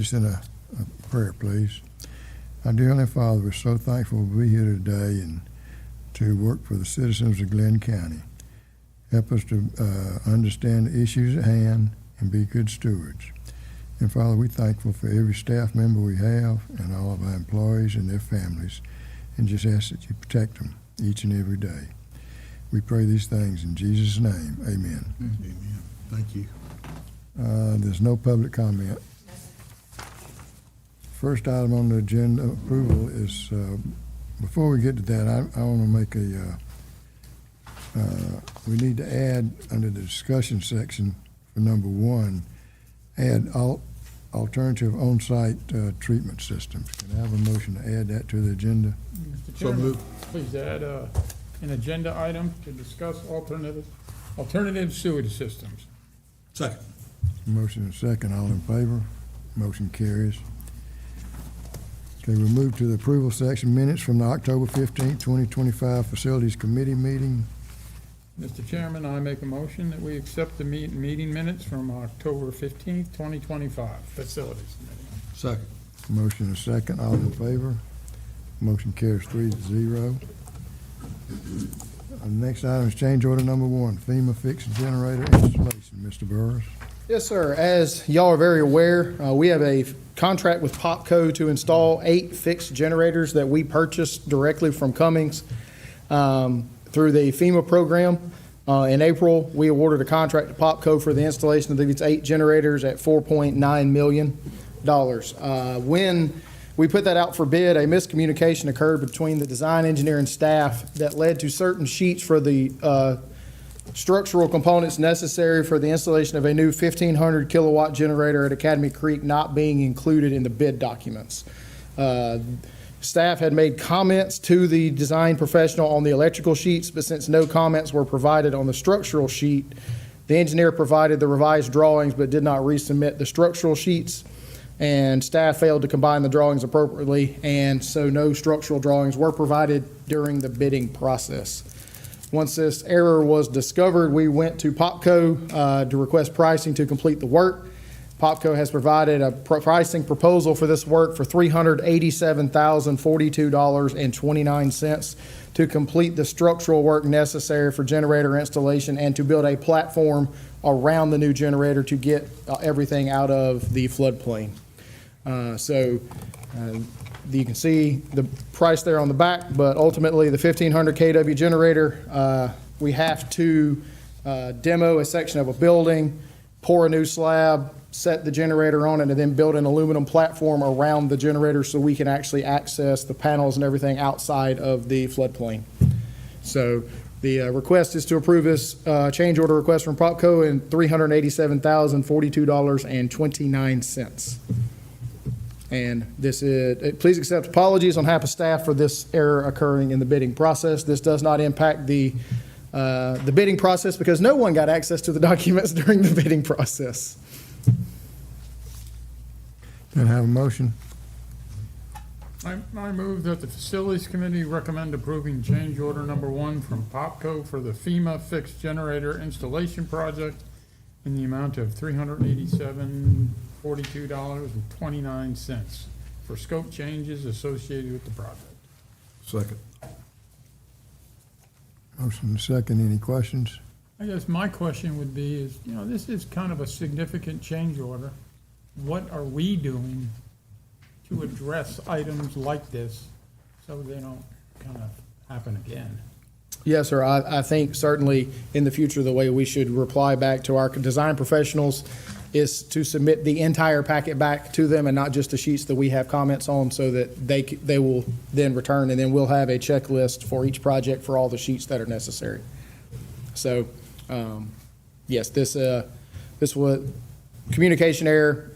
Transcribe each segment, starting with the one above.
lead us in a prayer, please. Our dear Heavenly Father, we're so thankful to be here today and to work for the citizens of Glynn County. Help us to understand the issues at hand and be good stewards. And Father, we're thankful for every staff member we have and all of our employees and their families, and just ask that you protect them each and every day. We pray these things in Jesus' name. Amen. Amen. Thank you. There's no public comment. First item on the agenda approval is, before we get to that, I want to make we need to add under the discussion section for number 1, add alternative on-site treatment systems. Can I have a motion to add that to the agenda? Mr. Chairman, please add an agenda item to discuss alternative sewage systems. Second. Motion and second, all in favor? Motion carries. Okay, we'll move to the approval section, minutes from the October 15th, 2025 Facilities Committee meeting. Mr. Chairman, I make a motion that we accept the meeting minutes from October 15th, 2025 Facilities Committee. Second. Motion and second, all in favor? Motion carries 3-0. Next item is change order number 1, FEMA fixed generator installation. Mr. Burris. Yes, sir. As y'all are very aware, we have a contract with Popco to install 8 fixed generators that we purchased directly from Cummings through the FEMA program. In April, we awarded a contract to Popco for the installation of these 8 generators at $4.9 million. When we put that out for bid, a miscommunication occurred between the design engineer and staff that led to certain sheets for the structural components necessary for the installation of a new 1,500 kilowatt generator at Academy Creek not being included in the bid documents. Staff had made comments to the design professional on the electrical sheets, but since no comments were provided on the structural sheet, the engineer provided the revised drawings but did not resubmit the structural sheets, and staff failed to combine the drawings appropriately, and so no structural drawings were provided during the bidding process. Once this error was discovered, we went to Popco to request pricing to complete the work. Popco has provided a pricing proposal for this work for $387,042.29 to complete the structural work necessary for generator installation and to build a platform around the new generator to get everything out of the floodplain. You can see the price there on the back, but ultimately the 1,500 kW generator, we have to demo a section of a building, pour a new slab, set the generator on it, and then build an aluminum platform around the generator so we can actually access the panels and everything outside of the floodplain. So the request is to approve this change order request from Popco in $387,042.29. And this is, please accept apologies on behalf of staff for this error occurring in the bidding process. This does not impact the bidding process because no one got access to the documents during the bidding process. Can I have a motion? I move that the Facilities Committee recommend approving change order number 1 from Popco for the FEMA fixed generator installation project in the amount of $387,042.29 for scope changes associated with the project. Second. Motion and second, any questions? I guess my question would be is, this is kind of a significant change order. What are we doing to address items like this so they don't kind of happen again? Yes, sir. I think certainly in the future, the way we should reply back to our design professionals is to submit the entire packet back to them and not just the sheets that we have comments on, so that they will then return, and then we'll have a checklist for each project for all the sheets that are necessary. So, yes, this was communication error,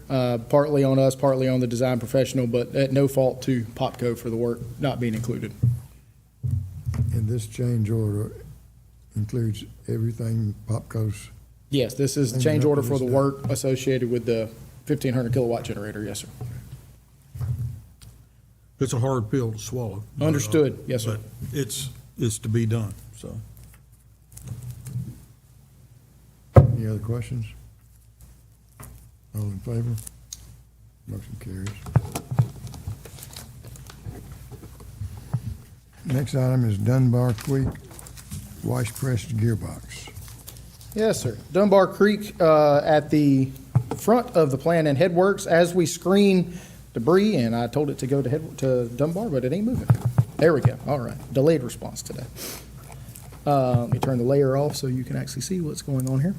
partly on us, partly on the design professional, but at no fault to Popco for the work not being included. And this change order includes everything Popco's. Yes, this is the change order for the work associated with the 1,500 kilowatt generator. Yes, sir. It's a hard pill to swallow. Understood. Yes, sir. But it's to be done, so. Any other questions? All in favor? Motion carries. Next item is Dunbar Creek wash pressed gearbox. Yes, sir. Dunbar Creek, at the front of the plant and headworks, as we screen debris, and I told it to go to Dunbar, but it ain't moving. There we go. All right. Delayed response today. Let me turn the layer off so you can actually see what's going on here.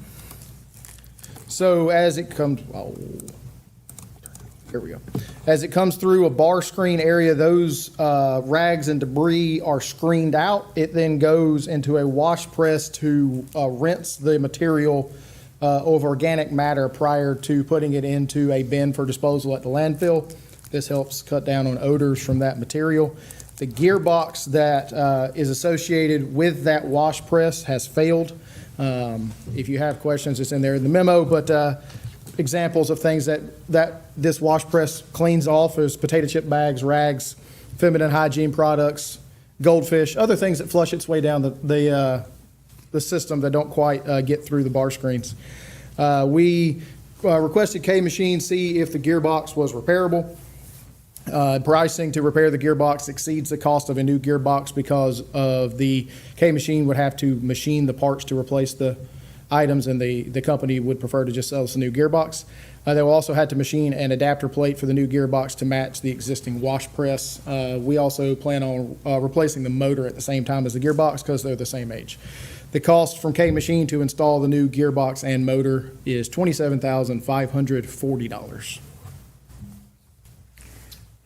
So as it comes, here we go. As it comes through a bar screen area, those rags and debris are screened out. It then goes into a wash press to rinse the material of organic matter prior to putting it into a bin for disposal at the landfill. This helps cut down on odors from that material. The gearbox that is associated with that wash press has failed. If you have questions, it's in there in the memo, but examples of things that this wash press cleans off is potato chip bags, rags, feminine hygiene products, goldfish, other things that flush its way down the system that don't quite get through the bar screens. We requested K-Machine see if the gearbox was repairable. Pricing to repair the gearbox exceeds the cost of a new gearbox because of the K-Machine would have to machine the parts to replace the items, and the company would prefer to just sell us a new gearbox. They will also have to machine an adapter plate for the new gearbox to match the existing wash press. We also plan on replacing the motor at the same time as the gearbox because they're the same age. The cost from K-Machine to install the new gearbox and motor is $27,540.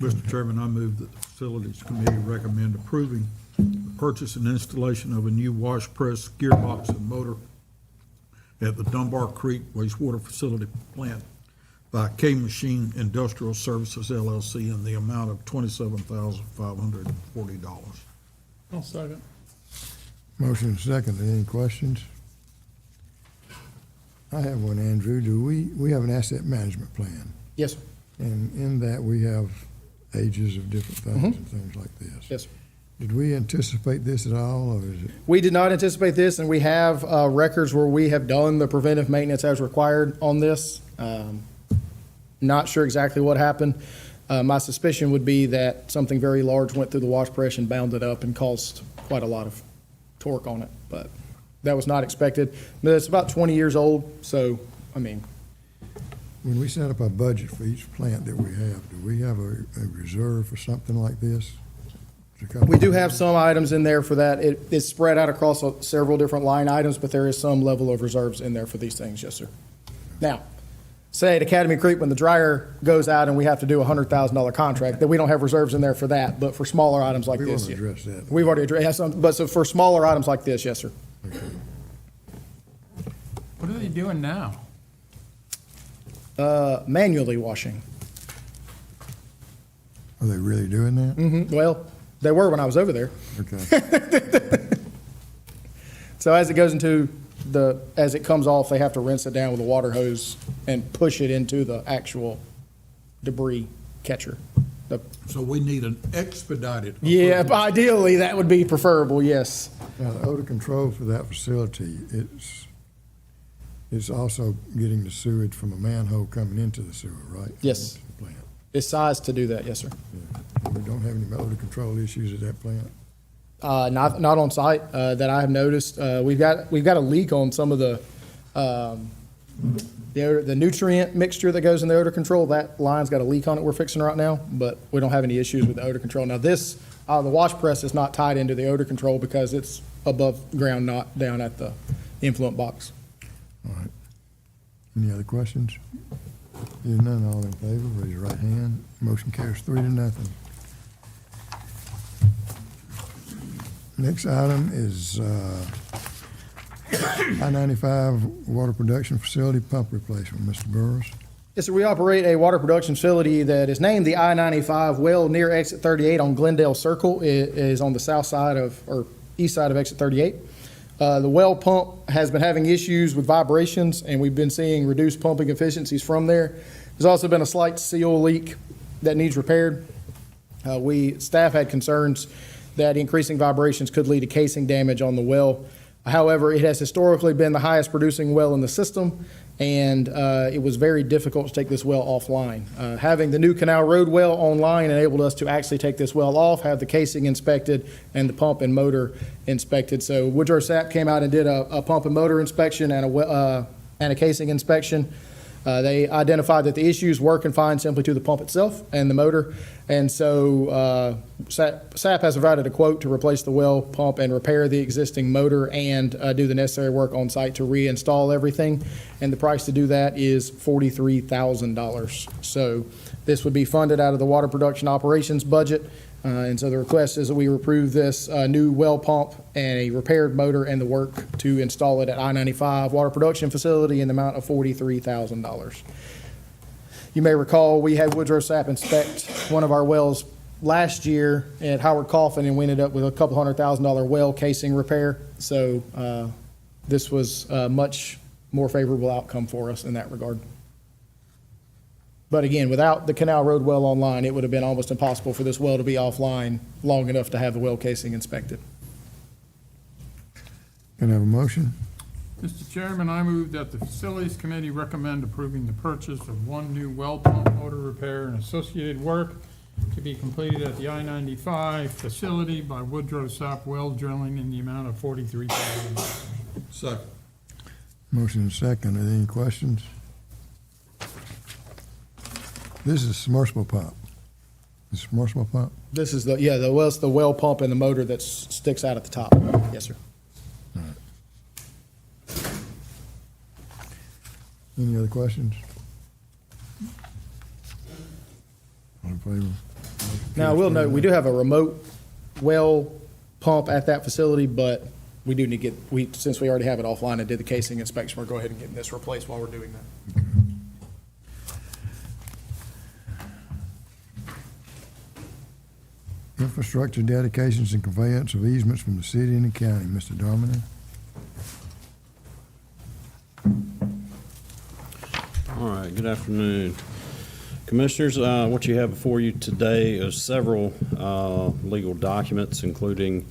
Mr. Chairman, I move that the Facilities Committee recommend approving the purchase and installation of a new wash press, gearbox, and motor at the Dunbar Creek wastewater facility plant by K-Machine Industrial Services LLC in the amount of $27,540. I'll second. Motion and second. Any questions? I have one, Andrew. We have an asset management plan, Yes, sir. and in that we have ages of different things and things like this. Yes, sir. Did we anticipate this at all, or is it? We did not anticipate this, and we have records where we have done the preventive maintenance as required on this. Not sure exactly what happened. My suspicion would be that something very large went through the wash press and bound it up and caused quite a lot of torque on it, but that was not expected. But it's about 20 years old, so, I mean, When we set up our budget for each plant that we have, do we have a reserve for something like this? we do have some items in there for that. It's spread out across several different line items, but there is some level of reserves in there for these things, yes, sir. Now, say at Academy Creek, when the dryer goes out and we have to do a $100,000 contract, that we don't have reserves in there for that, but for smaller items like We this. want to address that. We've already addressed some, but so for smaller items like this, yes, sir. Okay. What are they doing now? Manually washing. Are they really doing that? Well, they were when I was over there. Okay. So as it goes into as it comes off, they have to rinse it down with a water hose and push it into the actual debris catcher. So we need an expedited. Yeah, approval. ideally, that would be preferable, yes. Now, the odor control for that facility, it's also getting the sewage from a manhole coming into the sewer, right? Yes. Into the plant. It's sized to do that, yes, sir. We don't have any odor control issues at that plant? Not on site that I have noticed. We've got a leak on some of the nutrient mixture that goes in the odor control. That line's got a leak on it we're fixing right now, but we don't have any issues with the odor control. Now the wash press is not tied into the odor control because it's above ground, not down at the influent box. All right. Any other questions? Hearing none, all in favor, raise your right hand. Motion carries 3-0. Next item is I-95 Water Production Facility Pump Replacement. Mr. Burrows? Yes, sir. We operate a water production facility that is named the I-95 well near Exit 38 on Glendale Circle. It is on the south side or east side of Exit 38. The well pump has been having issues with vibrations, and we've been seeing reduced pumping efficiencies from there. There's also been a slight seal leak that needs repaired. Staff had concerns that increasing vibrations could lead to casing damage on the well. However, it has historically been the highest producing well in the system, and it was very difficult to take this well offline. Having the new Canal Road well online enabled us to actually take this well off, have the casing inspected, and the pump and motor inspected. So Woodrow Sapp came out and did a pump and motor inspection and a casing inspection. They identified that the issues were confined simply to the pump itself and the motor. And so SAP has provided a quote to replace the well pump and repair the existing motor and do the necessary work on site to reinstall everything. And the price to do that is $43,000. So this would be funded out of the water production operations budget. And so the request is that we approve this new well pump and a repaired motor and the work to install it at I-95 Water Production Facility in the amount of $43,000. You may recall, we had Woodrow Sapp inspect one of our wells last year at Howard Coffin, and we ended up with a couple $100,000 well casing repair. So this was a much more favorable outcome for us in that regard. But again, without the Canal Road well online, it would have been almost impossible for this well to be offline long enough to have the well casing inspected. Can I have a motion? Mr. Chairman, I move that the Facilities Committee recommend approving the purchase of one new well pump, motor repair, and associated work to be completed at the I-95 facility by Woodrow Sapp Well Drilling in the amount of $43,000. Second. Motion and second. Are there any questions? This is submersible pump. The submersible pump? This is the well pump and the motor that sticks out at the top. Yes, sir. Any other questions? All in favor? Now, I will note, we do have a remote well pump at that facility, but we do need to get, since we already have it offline and did the casing inspection, we'll go ahead and get this replaced while we're doing that. Infrastructure dedications and conveyance of easements from the city and the county. Mr. Dominic? All right, good afternoon. Commissioners, what you have before you today is several legal documents, including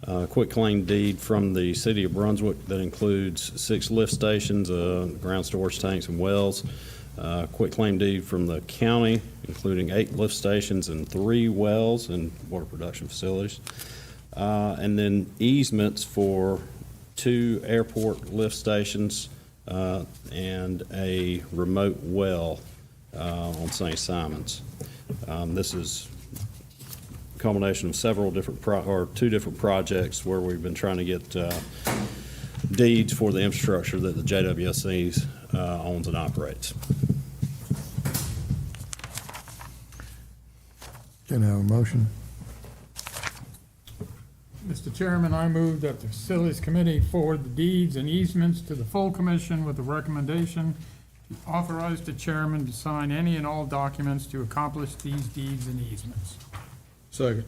a quitclaim deed from the city of Brunswick that includes 6 lift stations, ground storage tanks and wells, quitclaim deed from the county, including 8 lift stations and 3 wells and water production facilities, and then easements for 2 airport lift stations, and a remote well on St. Simon's. This is a combination of several different 2 different projects where we've been trying to get deeds for the infrastructure that the JWSC owns and operates. Can I have a motion? Mr. Chairman, I move that the Facilities Committee forward the deeds and easements to the full commission with the recommendation to authorize the chairman to sign any and all documents to accomplish these deeds and easements. Second.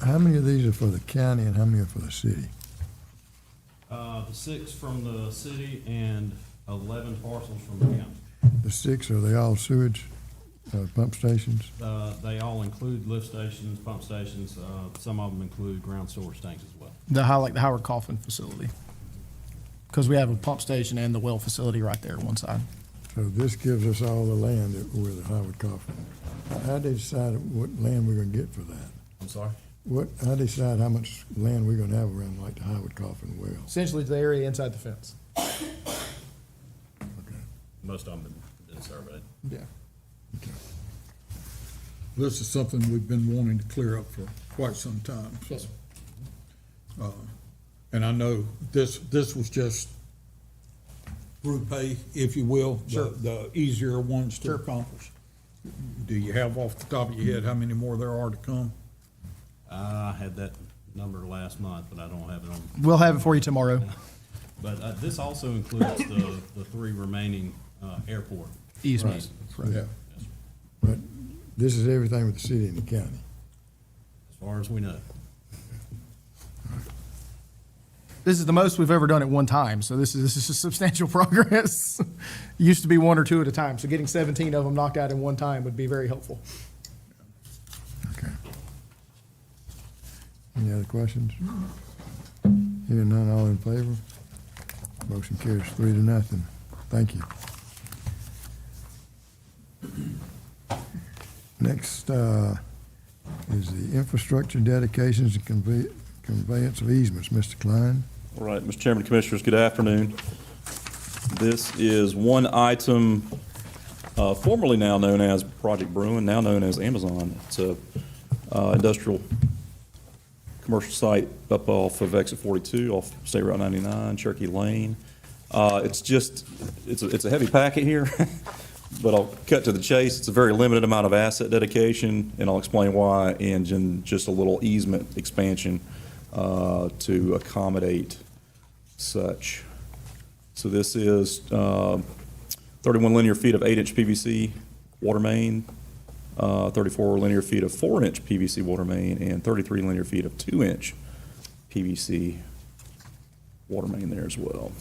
How many of these are for the county and how many are for the city? The 6 from the city and 11 parcels from the county. The 6, are they all sewage pump stations? They all include lift stations, pump stations. Some of them include ground storage tanks as well. Like the Howard Coffin facility. Because we have a pump station and the well facility right there on one side. So this gives us all the land where the Howard Coffin. How do they decide what land we're gonna get for that? I'm sorry? How do they decide how much land we're gonna have around like the Howard Coffin well? Essentially, the area inside the fence. Okay. Most of them have been surveyed. Yeah. This is something we've been wanting to clear up for quite some time. Yes, sir. And I know this was just group A, if you will, Sure. the easier ones to Sure. accomplish. Do you have off the top of your head how many more there are to come? I had that number last month, but I don't have it on. We'll have it for you tomorrow. But this also includes the 3 remaining airport. Easements. Yeah. But this is everything with the city and the county. As far as we know. This is the most we've ever done at one time, so this is substantial progress. Used to be 1 or 2 at a time, so getting 17 of them knocked out in one time would be very helpful. Okay. Any other questions? Hearing none, all in favor? Motion carries 3-0. Thank you. Next is the infrastructure dedications and conveyance of easements. Mr. Klein? All right, Mr. Chairman, Commissioners, good afternoon. This is one item formerly now known as Project Bruin, now known as Amazon. It's a industrial commercial site up off of Exit 42, off State Route 99, Cherokee Lane. It's a heavy packet here, but I'll cut to the chase. It's a very limited amount of asset dedication, and I'll explain why, and just a little easement expansion to accommodate such. So this is 31 linear feet of 8-inch PVC water main, 34 linear feet of 4-inch PVC water main, and 33 linear feet of 2-inch PVC water main there as well.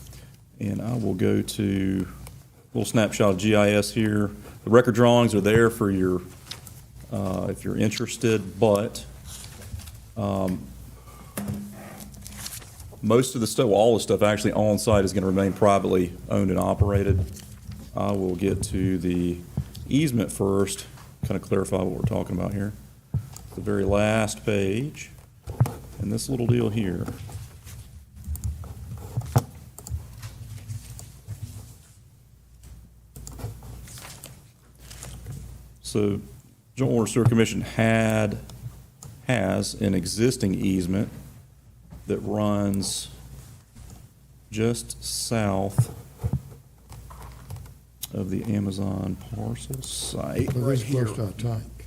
And I will go to a little snapshot of GIS here. The record drawings are there for your, if you're interested, but most of the stuff, well, all the stuff actually on site is going to remain privately owned and operated. I will get to the easement first, kind of clarify what we're talking about here. The very last page, and this little deal here. So, Joint Water Sewer Commission has an existing easement that runs just south of the Amazon parcel site. So right this is here. close to our tank.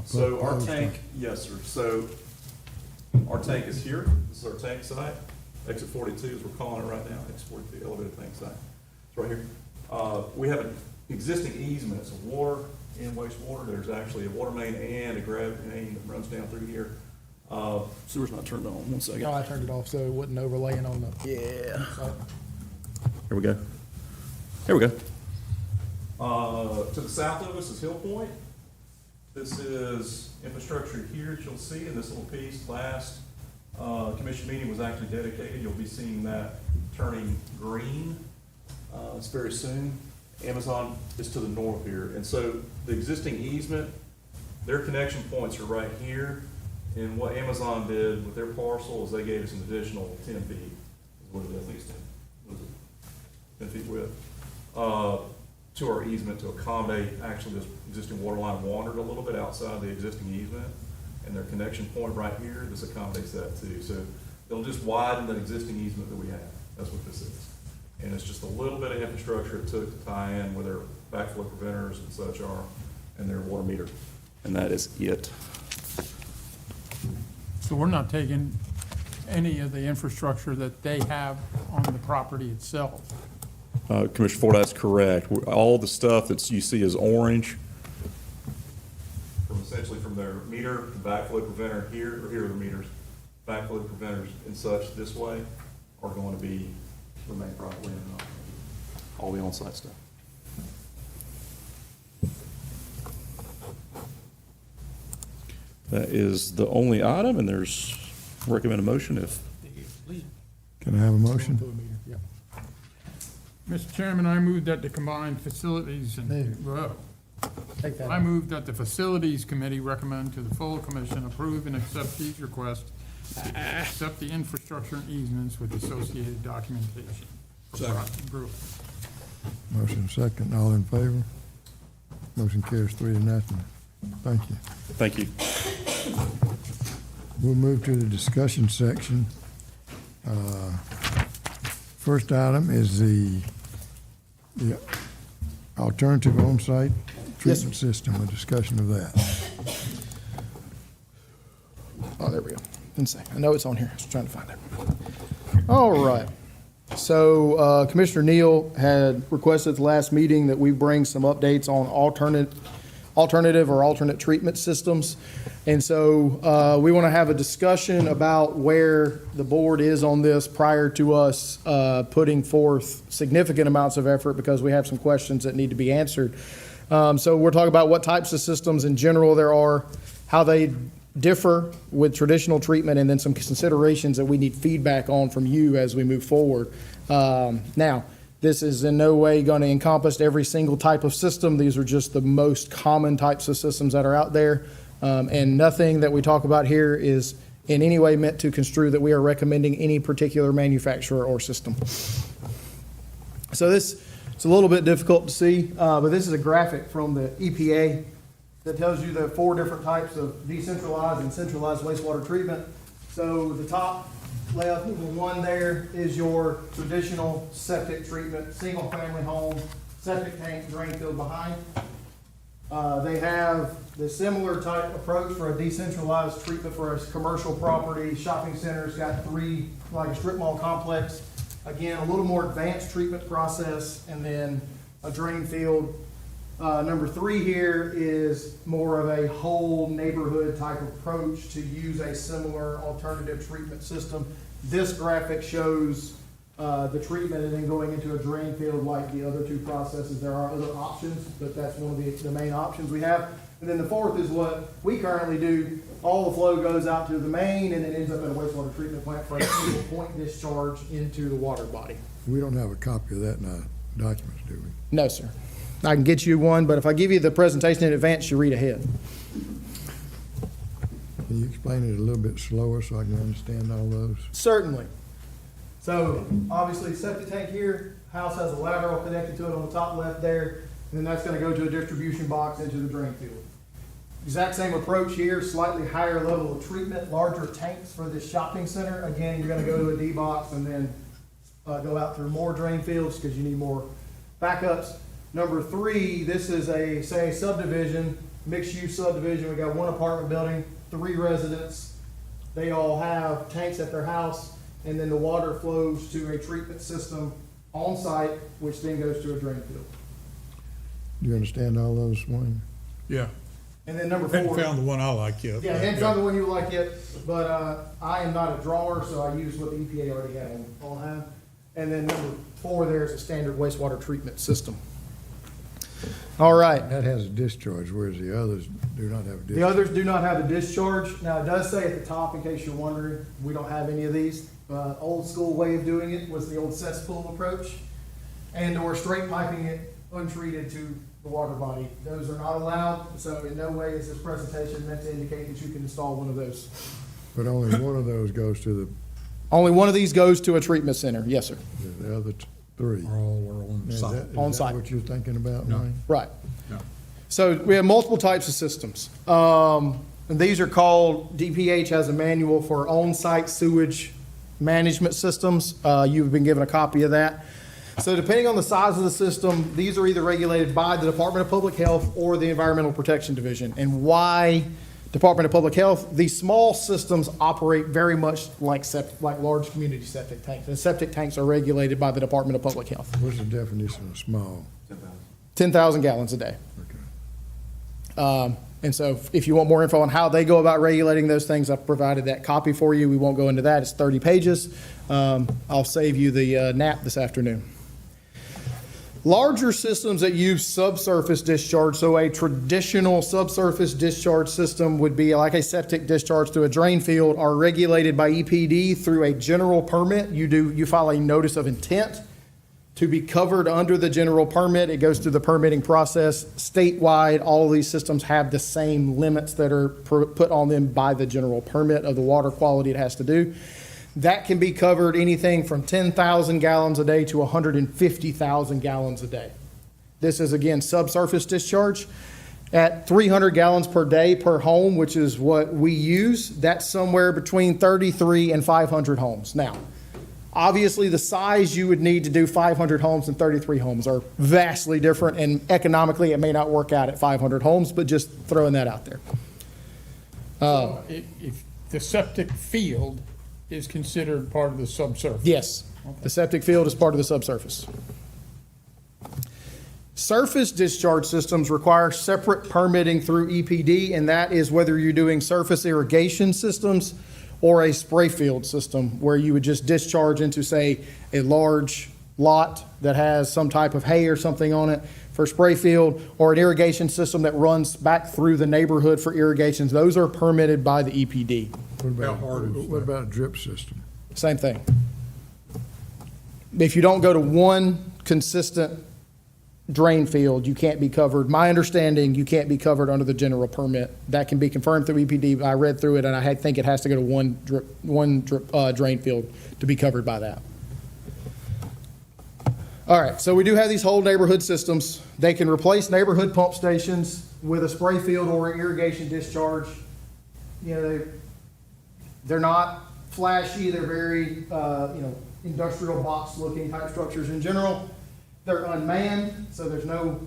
So our tank, yes, sir. So our tank is here. This is our tank site. Exit 42, as we're calling it right now, exit 42, elevated tank site. It's right here. We have an existing easement. It's a water and wastewater. There's actually a water main and a gravity main that runs down through here. Sewer's not turned on. 1 second. No, I turned it off so it wasn't overlaying on the. Yeah. Here we go. Here we go. To the south of us is Hill Point. This is infrastructure here that you'll see in this little piece. Last commission meeting was actually dedicated. You'll be seeing that turning green. It's very soon. Amazon is to the north here. And so the existing easement, their connection points are right here. And what Amazon did with their parcel is they gave us an additional 10 feet, what is it, at least 10, what is it, 10 feet width, to our easement to accommodate, actually this existing water line wandered a little bit outside the existing easement, and their connection point right here, this accommodates that too. So it'll just widen the existing easement that we have. That's what this is. And it's just a little bit of infrastructure it took to tie in where their backflow preventers and such are, and their water meter. And that is it. So we're not taking any of the infrastructure that they have on the property itself. Commissioner Ford, that's correct. All the stuff that you see is orange, essentially from their meter, the backflow preventer here, or here are the meters, backflow preventers and such this way are going to remain privately owned. All the on-site stuff. That is the only item, and there's recommended motion if. Can I have a motion? Mr. Chairman, I move that the combined facilities and, whoa. Take that. I move that the Facilities Committee recommend to the full commission approve and accept these requests, to accept the infrastructure and easements with associated documentation. Second. Motion second, all in favor? Motion carries 3-0. Thank you. Thank you. We'll move to the discussion section. First item is the alternative on-site treatment system, a discussion of that. Oh, there we go. I know it's on here. I was trying to find it. All right. So Commissioner Neal had requested at the last meeting that we bring some updates on alternative or alternate treatment systems. And so we want to have a discussion about where the board is on this prior to us putting forth significant amounts of effort, because we have some questions that need to be answered. So we're talking about what types of systems in general there are, how they differ with traditional treatment, and then some considerations that we need feedback on from you as we move forward. Now, this is in no way going to encompass every single type of system. These are just the most common types of systems that are out there. And nothing that we talk about here is in any way meant to construe that we are recommending any particular manufacturer or system. So this, it's a little bit difficult to see, but this is a graphic from the EPA that tells you the 4 different types of decentralized and centralized wastewater treatment. So the top left one there is your traditional septic treatment, single-family home, septic tank, drain field behind. They have the similar type approach for a decentralized treatment for a commercial property. Shopping centers got 3, like a strip mall complex. Again, a little more advanced treatment process, and then a drain field. Number 3 here is more of a whole neighborhood type approach to use a similar alternative treatment system. This graphic shows the treatment and then going into a drain field like the other 2 processes. There are other options, but that's one of the main options we have. And then the 4th is what we currently do. All the flow goes out to the main and then ends up at a wastewater treatment plant for a single point discharge into the water body. We don't have a copy of that in our documents, do we? No, sir. I can get you one, but if I give you the presentation in advance, you read ahead. Can you explain it a little bit slower so I can understand all those? Certainly. So obviously septic tank here, house has a lateral connected to it on the top left there, and then that's gonna go to a distribution box into the drain field. Exact same approach here, slightly higher level of treatment, larger tanks for this shopping center. Again, you're gonna go to a D box and then go out through more drain fields because you need more backups. Number 3, this is a, say, subdivision, mixed-use subdivision. We got 1 apartment building, 3 residents. They all have tanks at their house, and then the water flows to a treatment system on site, which then goes to a drain field. Do you understand all those, Wayne? Yeah. And then number Hadn't 4. found the one I like yet. Yeah, hadn't found the one you like yet, but I am not a drawer, so I use what the EPA already had on hand. And then number 4 there is a standard wastewater treatment system. All right. That has a discharge, whereas the others do not have a The discharge. others do not have a discharge. Now, it does say at the top, in case you're wondering, we don't have any of these. Old school way of doing it was the old cesspool approach, and or straight piping it untreated to the water body. Those are not allowed, so in no way is this presentation meant to indicate that you can install one of those. But only one of those goes to Only one of these goes to a treatment center. Yes, sir. the other 3. All were on Is site. that On site. what you're thinking about, No. Wayne? Right. No. So we have multiple types of systems. And these are called, DPH has a manual for on-site sewage management systems. You've been given a copy of that. So depending on the size of the system, these are either regulated by the Department of Public Health or the Environmental Protection Division. And why Department of Public Health? These small systems operate very much like large community septic tanks. And septic tanks are regulated by the Department of Public Health. What's the definition of small? 10,000 gallons a day. Okay. And so if you want more info on how they go about regulating those things, I've provided that copy for you. We won't go into that. It's 30 pages. I'll save you the nap this afternoon. Larger systems that use subsurface discharge, so a traditional subsurface discharge system would be like a septic discharge to a drain field, are regulated by EPD through a general permit. You file a notice of intent to be covered under the general permit. It goes through the permitting process statewide. All of these systems have the same limits that are put on them by the general permit of the water quality it has to do. That can be covered anything from 10,000 gallons a day to 150,000 gallons a day. This is, again, subsurface discharge. At 300 gallons per day per home, which is what we use, that's somewhere between 33 and 500 homes. Now, obviously, the size you would need to do 500 homes and 33 homes are vastly different, and economically, it may not work out at 500 homes, but just throwing that out there. If the septic field is considered part of the subsurface? Yes, the septic field is part of the subsurface. Surface discharge systems require separate permitting through EPD, and that is whether you're doing surface irrigation systems or a spray field system where you would just discharge into, say, a large lot that has some type of hay or something on it for spray field, or an irrigation system that runs back through the neighborhood for irrigations, those are permitted by the EPD. How hard is What that? about a drip system? Same thing. If you don't go to one consistent drain field, you can't be covered. My understanding, you can't be covered under the general permit. That can be confirmed through EPD. I read through it, and I think it has to go to one drain field to be covered by that. All right, so we do have these whole neighborhood systems. They can replace neighborhood pump stations with a spray field or irrigation discharge. You know, they're not flashy, they're very, industrial box looking type structures in general. They're unmanned, so there's no,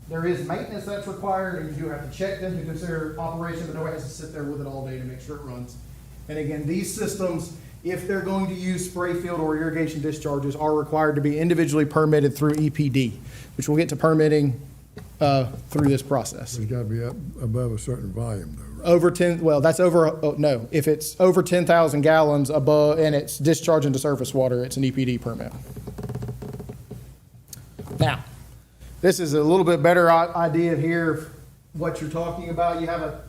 there is maintenance that's required, and you do have to check them to consider operation, but nobody has to sit there with it all day to make sure it runs. And again, these systems, if they're going to use spray field or irrigation discharges, are required to be individually permitted through EPD, which we'll get to permitting through this process. It's gotta be up above a certain volume though, right? Over 10, well, that's over, oh, no, if it's over 10,000 gallons above, and it's discharged into surface water, it's an EPD permit. Now, this is a little bit better idea here of what you're talking about. You have a,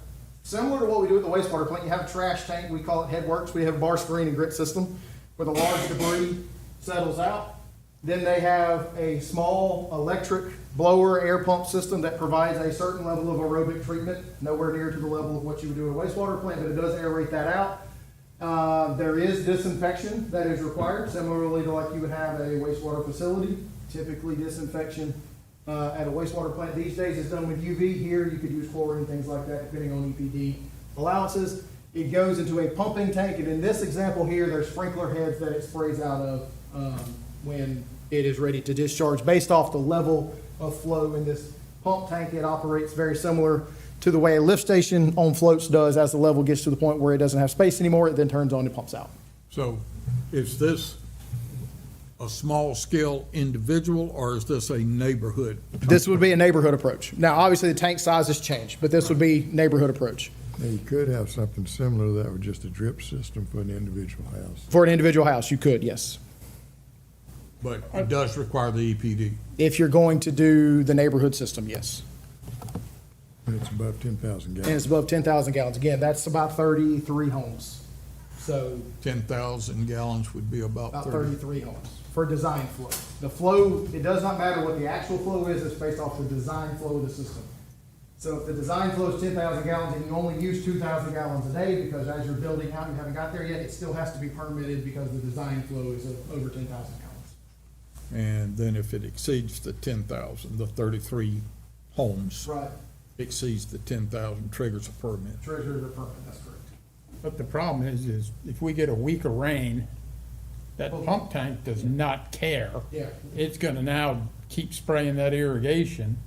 similar to what we do at the wastewater plant, you have a trash tank, we call it headworks. We have a bar screen and grit system where the large debris settles out. Then they have a small electric blower air pump system that provides a certain level of aerobic treatment, nowhere near to the level of what you would do at a wastewater plant, but it does aerate that out. There is disinfection that is required, similarly to like you would have at a wastewater facility. Typically disinfection at a wastewater plant these days is done with UV. Here you could use chlorine, things like that, depending on EPD allowances. It goes into a pumping tank, and in this example here, there's sprinkler heads that it sprays out of when it is ready to discharge based off the level of flow in this pump tank. It operates very similar to the way a lift station on floats does. As the level gets to the point where it doesn't have space anymore, it then turns on and pumps out. So is this a small scale individual, or is this a neighborhood? This would be a neighborhood approach. Now, obviously, the tank sizes change, but this would be neighborhood approach. Now, you could have something similar to that with just a drip system for an individual house. For an individual house, you could, yes. But it does require the EPD. If you're going to do the neighborhood system, yes. And it's above 10,000 And gallons. it's above 10,000 gallons. Again, that's about 33 homes. So 10,000 gallons would be about about 30. 33 homes for design flow. The flow, it does not matter what the actual flow is, it's based off the design flow of the system. So if the design flow is 10,000 gallons and you only use 2,000 gallons a day, because as you're building out, you haven't got there yet, it still has to be permitted because the design flow is over 10,000 gallons. And then if it exceeds the 10,000, the 33 homes Right. exceeds the 10,000, triggers a permit. Treasurers are permit, that's correct. But the problem is if we get a week of rain, that pump tank does not care. Yeah. It's gonna now keep spraying that irrigation,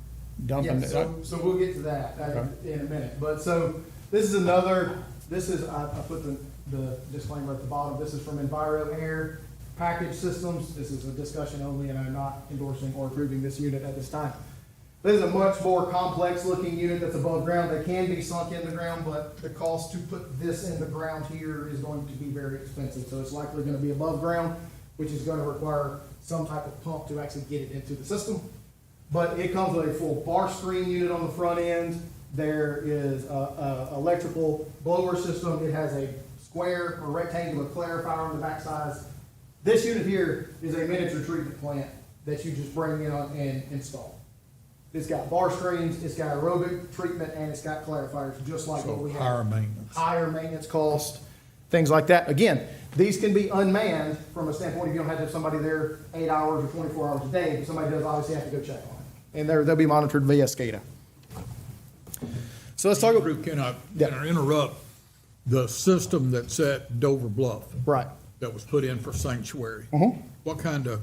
dumping Yeah, it. so we'll get to that Okay. in a minute. But so this is another, this is, I put the disclaimer at the bottom. This is from Enviro Air Package Systems. This is a discussion only, and I'm not endorsing or approving this unit at this time. This is a much more complex looking unit that's above ground. They can be sunk in the ground, but the cost to put this in the ground here is going to be very expensive. So it's likely going to be above ground, which is going to require some type of pump to actually get it into the system. But it comes with a full bar screen unit on the front end. There is a electrical blower system. It has a square or rectangular clarifier on the backside. This unit here is a miniature treatment plant that you just bring in and install. It's got bar screens, it's got aerobic treatment, and it's got clarifiers, just like what So we have. higher maintenance. Higher maintenance cost, things like that. Again, these can be unmanned from a standpoint if you don't have to have somebody there 8 hours or 24 hours a day, but somebody does obviously have to go check on it. And they'll be monitored via SCADA. So let's talk about, Drew, can I Yeah. interrupt? The system that's at Dover Bluff right. that was put in for sanctuary, Mm-hmm. what kind of,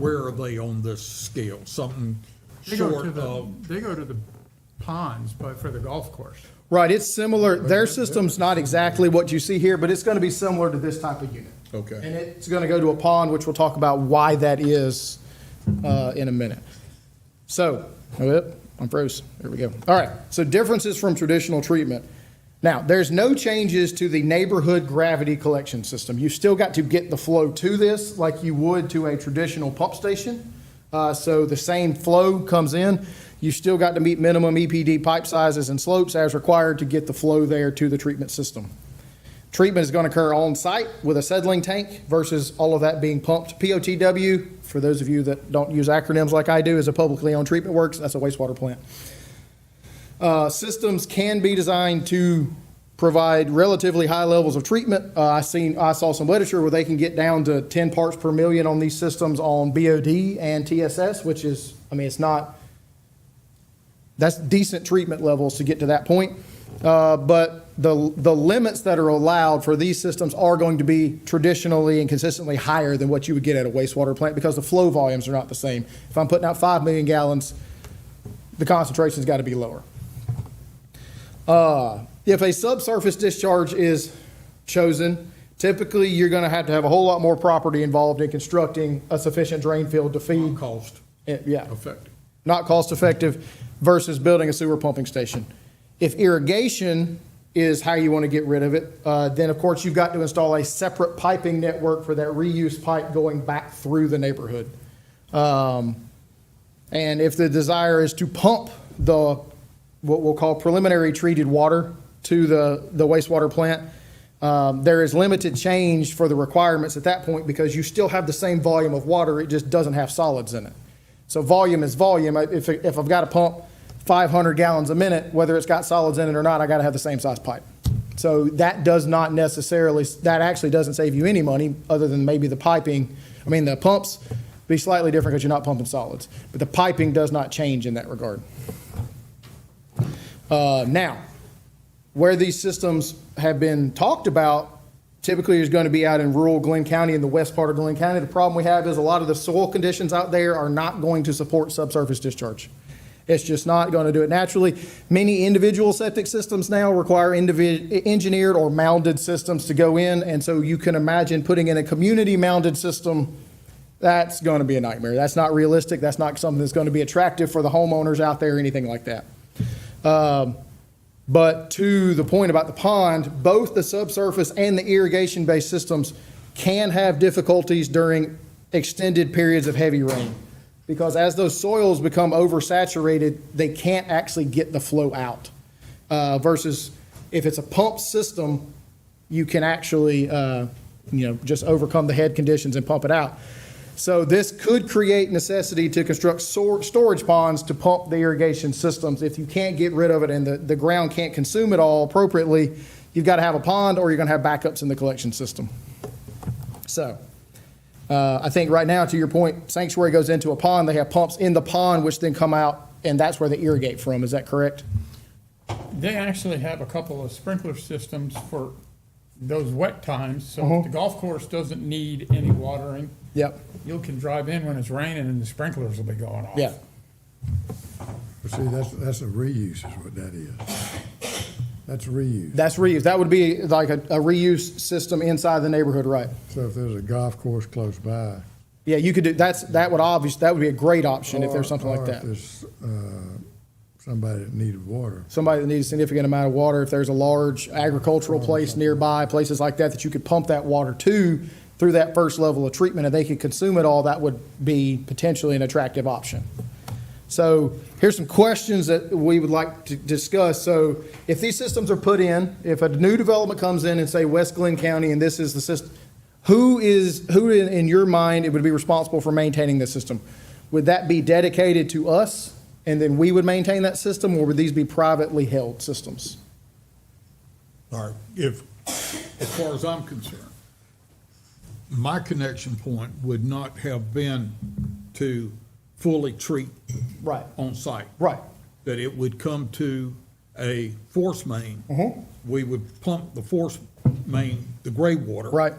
where are they on this scale? Something They go to short the, of, they go to the ponds, but for the golf course. Right, it's similar, their system's not exactly what you see here, but it's gonna be similar to this type of unit. okay. And it's gonna go to a pond, which we'll talk about why that is in a minute. So, I'm froze, there we go. All right, so differences from traditional treatment. Now, there's no changes to the neighborhood gravity collection system. You've still got to get the flow to this like you would to a traditional pump station. So the same flow comes in. You still got to meet minimum EPD pipe sizes and slopes as required to get the flow there to the treatment system. Treatment is going to occur on site with a settling tank versus all of that being pumped. POTW, for those of you that don't use acronyms like I do, is a publicly owned treatment works. That's a wastewater plant. Systems can be designed to provide relatively high levels of treatment. I saw some literature where they can get down to 10 parts per million on these systems on BOD and TSS, which is, that's decent treatment levels to get to that point. But the limits that are allowed for these systems are going to be traditionally and consistently higher than what you would get at a wastewater plant because the flow volumes are not the same. If I'm putting out 5 million gallons, the concentration's got to be lower. If a subsurface discharge is chosen, typically you're going to have a whole lot more property involved in constructing a sufficient drain field to feed. Cost Yeah, effective. not cost effective versus building a sewer pumping station. If irrigation is how you want to get rid of it, then of course you've got to install a separate piping network for that reuse pipe going back through the neighborhood. And if the desire is to pump what we'll call preliminary treated water to the wastewater plant, there is limited change for the requirements at that point because you still have the same volume of water, it just doesn't have solids in it. So volume is volume. If I've got to pump 500 gallons a minute, whether it's got solids in it or not, I got to have the same size pipe. So that actually doesn't save you any money other than maybe the piping. The pumps be slightly different because you're not pumping solids, but the piping does not change in that regard. Now, where these systems have been talked about, typically is going to be out in rural Glynn County, in the west part of Glynn County. The problem we have is a lot of the soil conditions out there are not going to support subsurface discharge. It's just not going to do it naturally. Many individual septic systems now require engineered or mounded systems to go in, and so you can imagine putting in a community mounded system, that's going to be a nightmare. That's not realistic. That's not something that's going to be attractive for the homeowners out there or anything like that. But to the point about the pond, both the subsurface and the irrigation-based systems can have difficulties during extended periods of heavy rain. Because as those soils become oversaturated, they can't actually get the flow out. Versus if it's a pump system, you can actually, just overcome the head conditions and pump it out. So this could create necessity to construct storage ponds to pump the irrigation systems. If you can't get rid of it and the ground can't consume it all appropriately, you've got to have a pond or you're going to have backups in the collection system. So I think right now, to your point, sanctuary goes into a pond. They have pumps in the pond which then come out, and that's where they irrigate from. Is that correct? They actually have a couple of sprinkler systems for those wet times, so the golf course doesn't need any watering. Yep. You can drive in when it's raining and the sprinklers will be going off. Yeah. But see, that's a reuse is what that is. That's reuse. That's reuse. That would be like a reuse system inside the neighborhood, right? So if there's a golf course close by. Yeah, you could do, that would be a great option if there's something like Or that. if there's somebody that needed water. Somebody that needs a significant amount of water, if there's a large agricultural place nearby, places like that you could pump that water to through that first level of treatment and they could consume it all, that would be potentially an attractive option. So here's some questions that we would like to discuss. So if these systems are put in, if a new development comes in and say West Glynn County and this is the system, who in your mind it would be responsible for maintaining the system? Would that be dedicated to us and then we would maintain that system, or would these be privately held systems? All right, as far as I'm concerned, my connection point would not have been to fully treat Right. on site. Right. That it would come to a force main. We would pump the force main, the gray water. Right.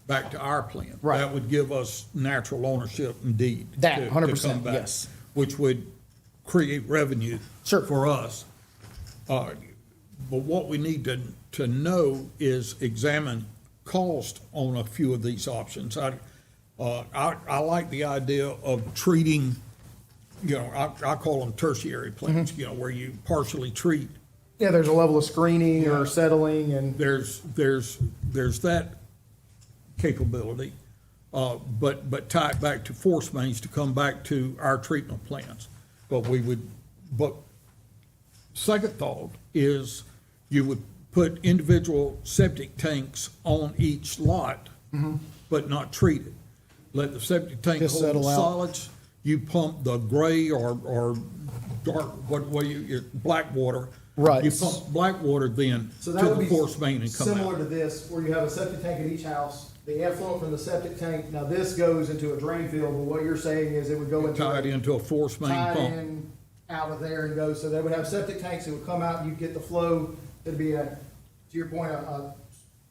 Back to our plant. Right. That would give us natural ownership indeed. That, to 100%, come back, yes. Which would create revenue. Sure. For us. But what we need to know is examine cost on a few of these options. I like the idea of treating, I call them tertiary plants, where you partially treat Yeah, there's a level of screening or settling and, there's that capability, but tie it back to force mains to come back to our treatment plants. But second thought is you would put individual septic tanks on each lot, but not treat it. Let the septic tank Just hold the settle out. solids, you pump the gray or dark, black water. Right. You pump black water then to So that would the be force main and come similar out. to this, where you have a septic tank at each house, the effluent from the septic tank, now this goes into a drain field, but what you're saying is it would go into. Tie it into a force main Tie pump. in, out of there and go, so they would have septic tanks, it would come out, you'd get the flow, it'd be to your point, a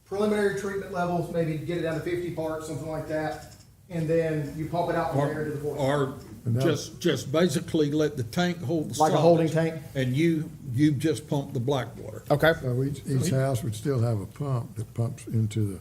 preliminary treatment level, maybe get it down to 50 parts, something like that, and then you pump it out from there into the force. Or And that- just basically let the tank hold the Like a solids. holding tank? And you just pump the black water. Okay. So each house would still have a pump that pumps into the Yeah,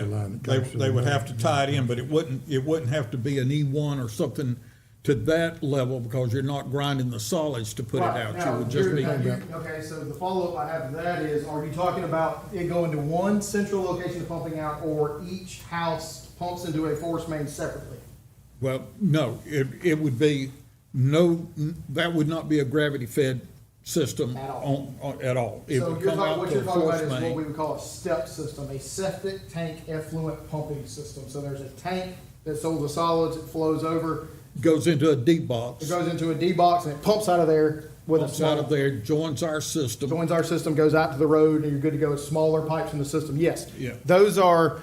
pressure line that they, goes to they the would main. have to tie it in, but it wouldn't have to be an E1 or something to that level because you're not grinding the solids to put it Right, out. now, You would just be, okay, so the follow-up I have to that is, are you talking about it going to one central location of pumping out, or each house pumps into a force main separately? well, no, it would be that would not be a gravity-fed system At all. at all. It So would you're come talking, out what to you're a talking about force is what main. we would call a step system, a septic tank effluent pumping system. So there's a tank that holds the solids, it flows over, Goes into a deep box. it goes into a D box, and it pumps out of there with a Pumps out of small, there, joins our system. joins our system, goes out to the road, and you're good to go. It's smaller pipes in the system, yes. Yeah. Those are,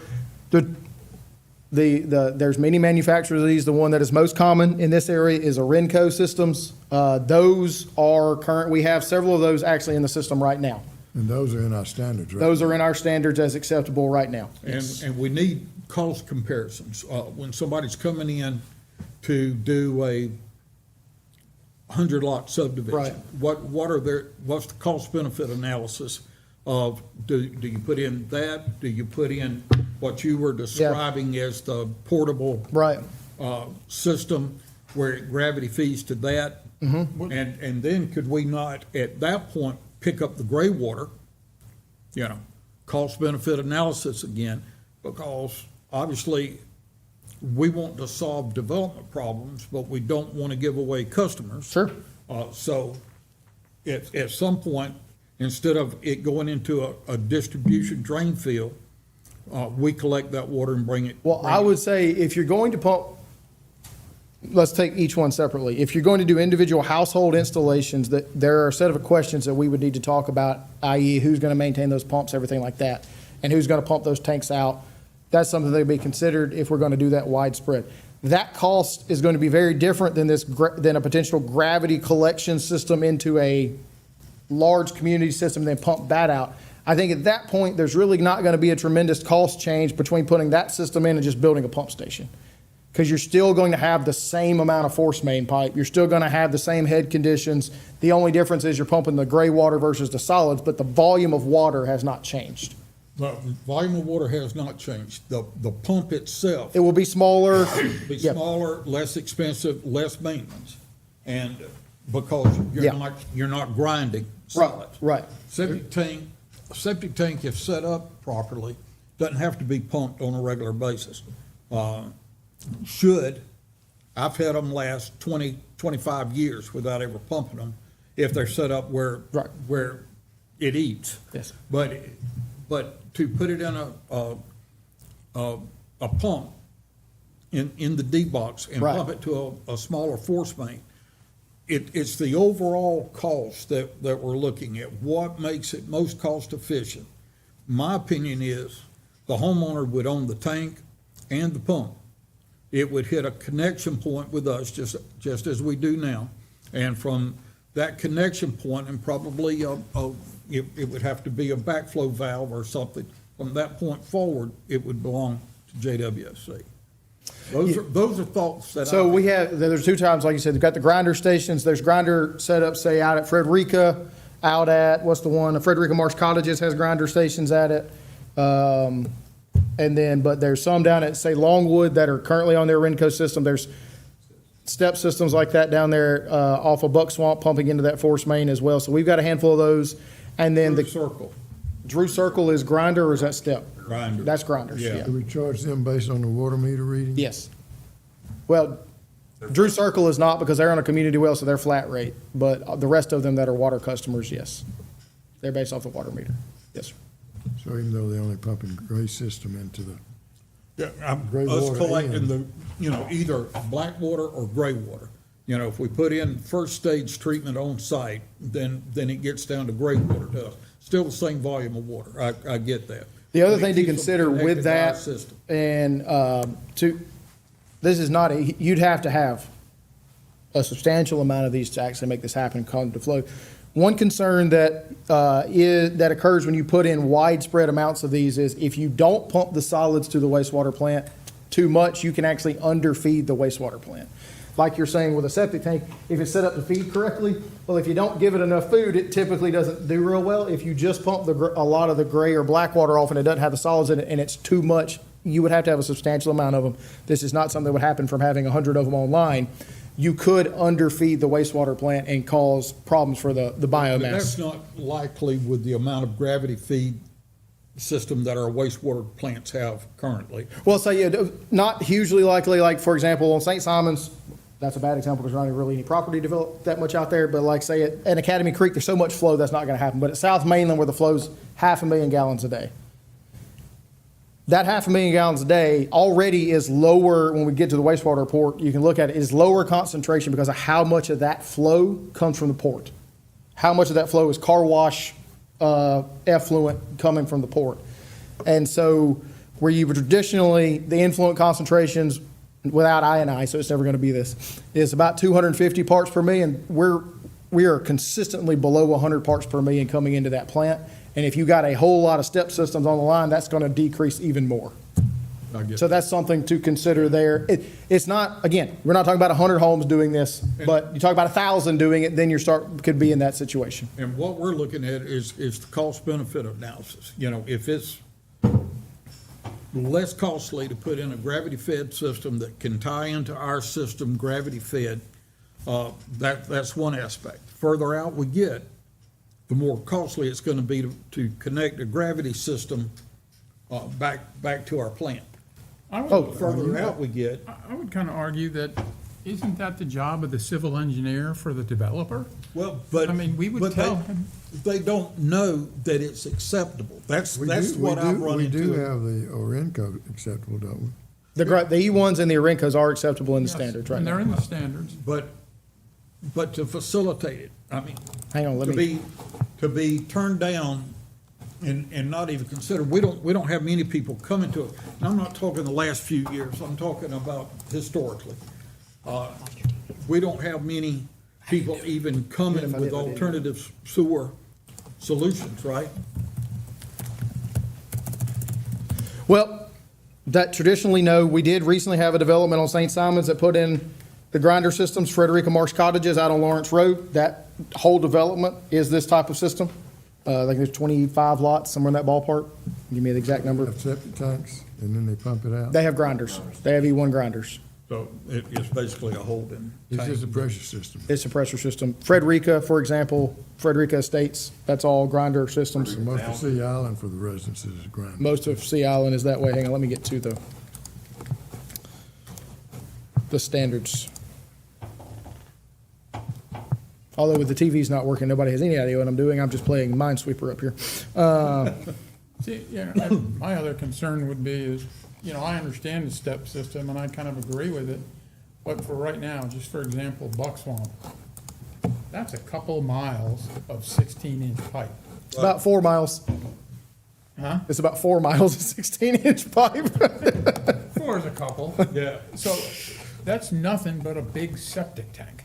there's many manufacturers of these. The one that is most common in this area is Arenco Systems. Those are current, we have several of those actually in the system right now. And those are in our standards, right? Those are in our standards as acceptable right now. And we need cost comparisons. When somebody's coming in to do a 100-lot subdivision. Right. What's the cost benefit analysis of, do you put in that? Do you put in what you were describing as the portable Right. system where it gravity feeds to that? Mm-hmm. And then could we not, at that point, pick up the gray water, cost benefit analysis again, because obviously we want to solve development problems, but we don't want to give away customers. Sure. So at some point, instead of it going into a distribution drain field, we collect that water and bring it. Well, I would say if you're going to pump, let's take each one separately. If you're going to do individual household installations, that there are a set of questions that we would need to talk about, i.e. who's going to maintain those pumps, everything like that, and who's going to pump those tanks out. That's something that would be considered if we're going to do that widespread. That cost is going to be very different than than a potential gravity collection system into a large community system, then pump that out. I think at that point, there's really not going to be a tremendous cost change between putting that system in and just building a pump station. Because you're still going to have the same amount of force main pipe. You're still going to have the same head conditions. The only difference is you're pumping the gray water versus the solids, but the volume of water has not changed. The volume of water has not changed. The pump itself It will be smaller. will be Yep. smaller, less expensive, less maintenance. And because Yeah. you're not grinding Right, solids. right. Septic tank, if set up properly, doesn't have to be pumped on a regular basis. I've had them last 20, 25 years without ever pumping them, if they're set up where Right. it eats. Yes. But to put it in a pump in the D box and Right. pump it to a smaller force main, it's the overall cost that we're looking at. What makes it most cost efficient? My opinion is the homeowner would own the tank and the pump. It would hit a connection point with us, just as we do now. And from that connection point, and probably it would have to be a backflow valve or something. From that point forward, it would belong to JWSC. Those are thoughts that So I, there's two times, like you said, we've got the grinder stations. There's grinder setups, say, out at Frederica, out at, what's the one? Frederica Marsh Cottages has grinder stations at it. And then, but there's some down at, say, Longwood that are currently on their Renco system. There's step systems like that down there off of Buck Swamp pumping into that force main as well. So we've got a handful of those. And then the Circle, Drew Circle is grinder or is that step? grinder. That's grinders, Yeah. yeah. Do we charge them based on the water meter reading? Yes. Well, Drew Circle is not because they're on a community well, so they're flat rate. But the rest of them that are water customers, yes. They're based off the water meter. Yes, sir. So even though they're only pumping gray system into the, Yeah, Gray us water collecting and- the, either black water or gray water. If we put in first stage treatment on site, then it gets down to gray water to us. Still the same volume of water. I get that. The other But it thing to keeps them consider with connected to our that, system. and this is not, you'd have to have a substantial amount of these to actually make this happen and cause it to flow. One concern that that occurs when you put in widespread amounts of these is if you don't pump the solids to the wastewater plant too much, you can actually underfeed the wastewater plant. Like you're saying with a septic tank, if it's set up to feed correctly, well, if you don't give it enough food, it typically doesn't do real well. If you just pump a lot of the gray or black water off and it doesn't have the solids in it and it's too much, you would have to have a substantial amount of them. This is not something that would happen from having 100 of them online. You could underfeed the wastewater plant and cause problems for the But that's biomass. not likely with the amount of gravity feed system that our wastewater plants have currently. Well, so yeah, not hugely likely, like for example, on St. Simon's, that's a bad example, there's not even really any property developed that much out there, but like say at Academy Creek, there's so much flow, that's not gonna happen. But at South Mainland where the flow's 500,000 gallons a day, that 500,000 gallons a day already is lower when we get to the wastewater port. You can look at it, is lower concentration because of how much of that flow comes from the port. How much of that flow is car wash effluent coming from the port. And so where you would traditionally, the influent concentrations without I&I, so it's never going to be this, is about 250 parts per million. We are consistently below 100 parts per million coming into that plant. And if you got a whole lot of step systems on the line, that's going to decrease even more. I get So that. that's something to consider there. It's not, again, we're not talking about 100 homes doing this, but you talk about 1,000 doing it, then could be in that situation. And what we're looking at is the cost benefit analysis. If it's less costly to put in a gravity fed system that can tie into our system, gravity fed, that's one aspect. Further out we get, the more costly it's going to be to connect a gravity system back to our plant. I would- Oh, Further out we get, I would kind of argue that, isn't that the job of the civil engineer for the developer? well, but. I mean, we would but tell him. They don't know that it's acceptable. That's what I've run We do into. have the Orenco acceptable, don't we? The E1s and the Orencos are acceptable in the Yes, standards right And they're now. in the standards. But to facilitate it, I mean, Hang on, to be turned down and not even considered, we don't have many people coming to it. And I'm not talking the last few years, I'm talking about historically. We don't have many people even coming with alternative sewer solutions, right? Well, that traditionally, no. We did recently have a development on St. Simon's that put in the grinder systems, Frederica Marsh Cottages out on Lawrence Road. That whole development is this type of system. I think there's 25 lots, somewhere in that ballpark. Give me the exact number. Have septic tanks, and then they pump it out. They have grinders. They have E1 grinders. So it's basically a holding This tank. is a pressure system. It's a pressure system. Frederica, for example, Frederica Estates, that's all grinder systems. So most of Sea Island for the residences is ground. Most of Sea Island is that way. Hang on, let me get to the standards. Although with the TV's not working, nobody has any idea what I'm doing. I'm just playing Minesweeper up here. See, my other concern would be is, I understand the step system and I kind of agree with it. But for right now, just for example, Buck Swamp, that's a couple miles of 16-inch pipe. It's about 4 miles. Huh? It's about 4 miles of 16-inch pipe. 4 is a couple. Yeah, So that's nothing but a big septic tank.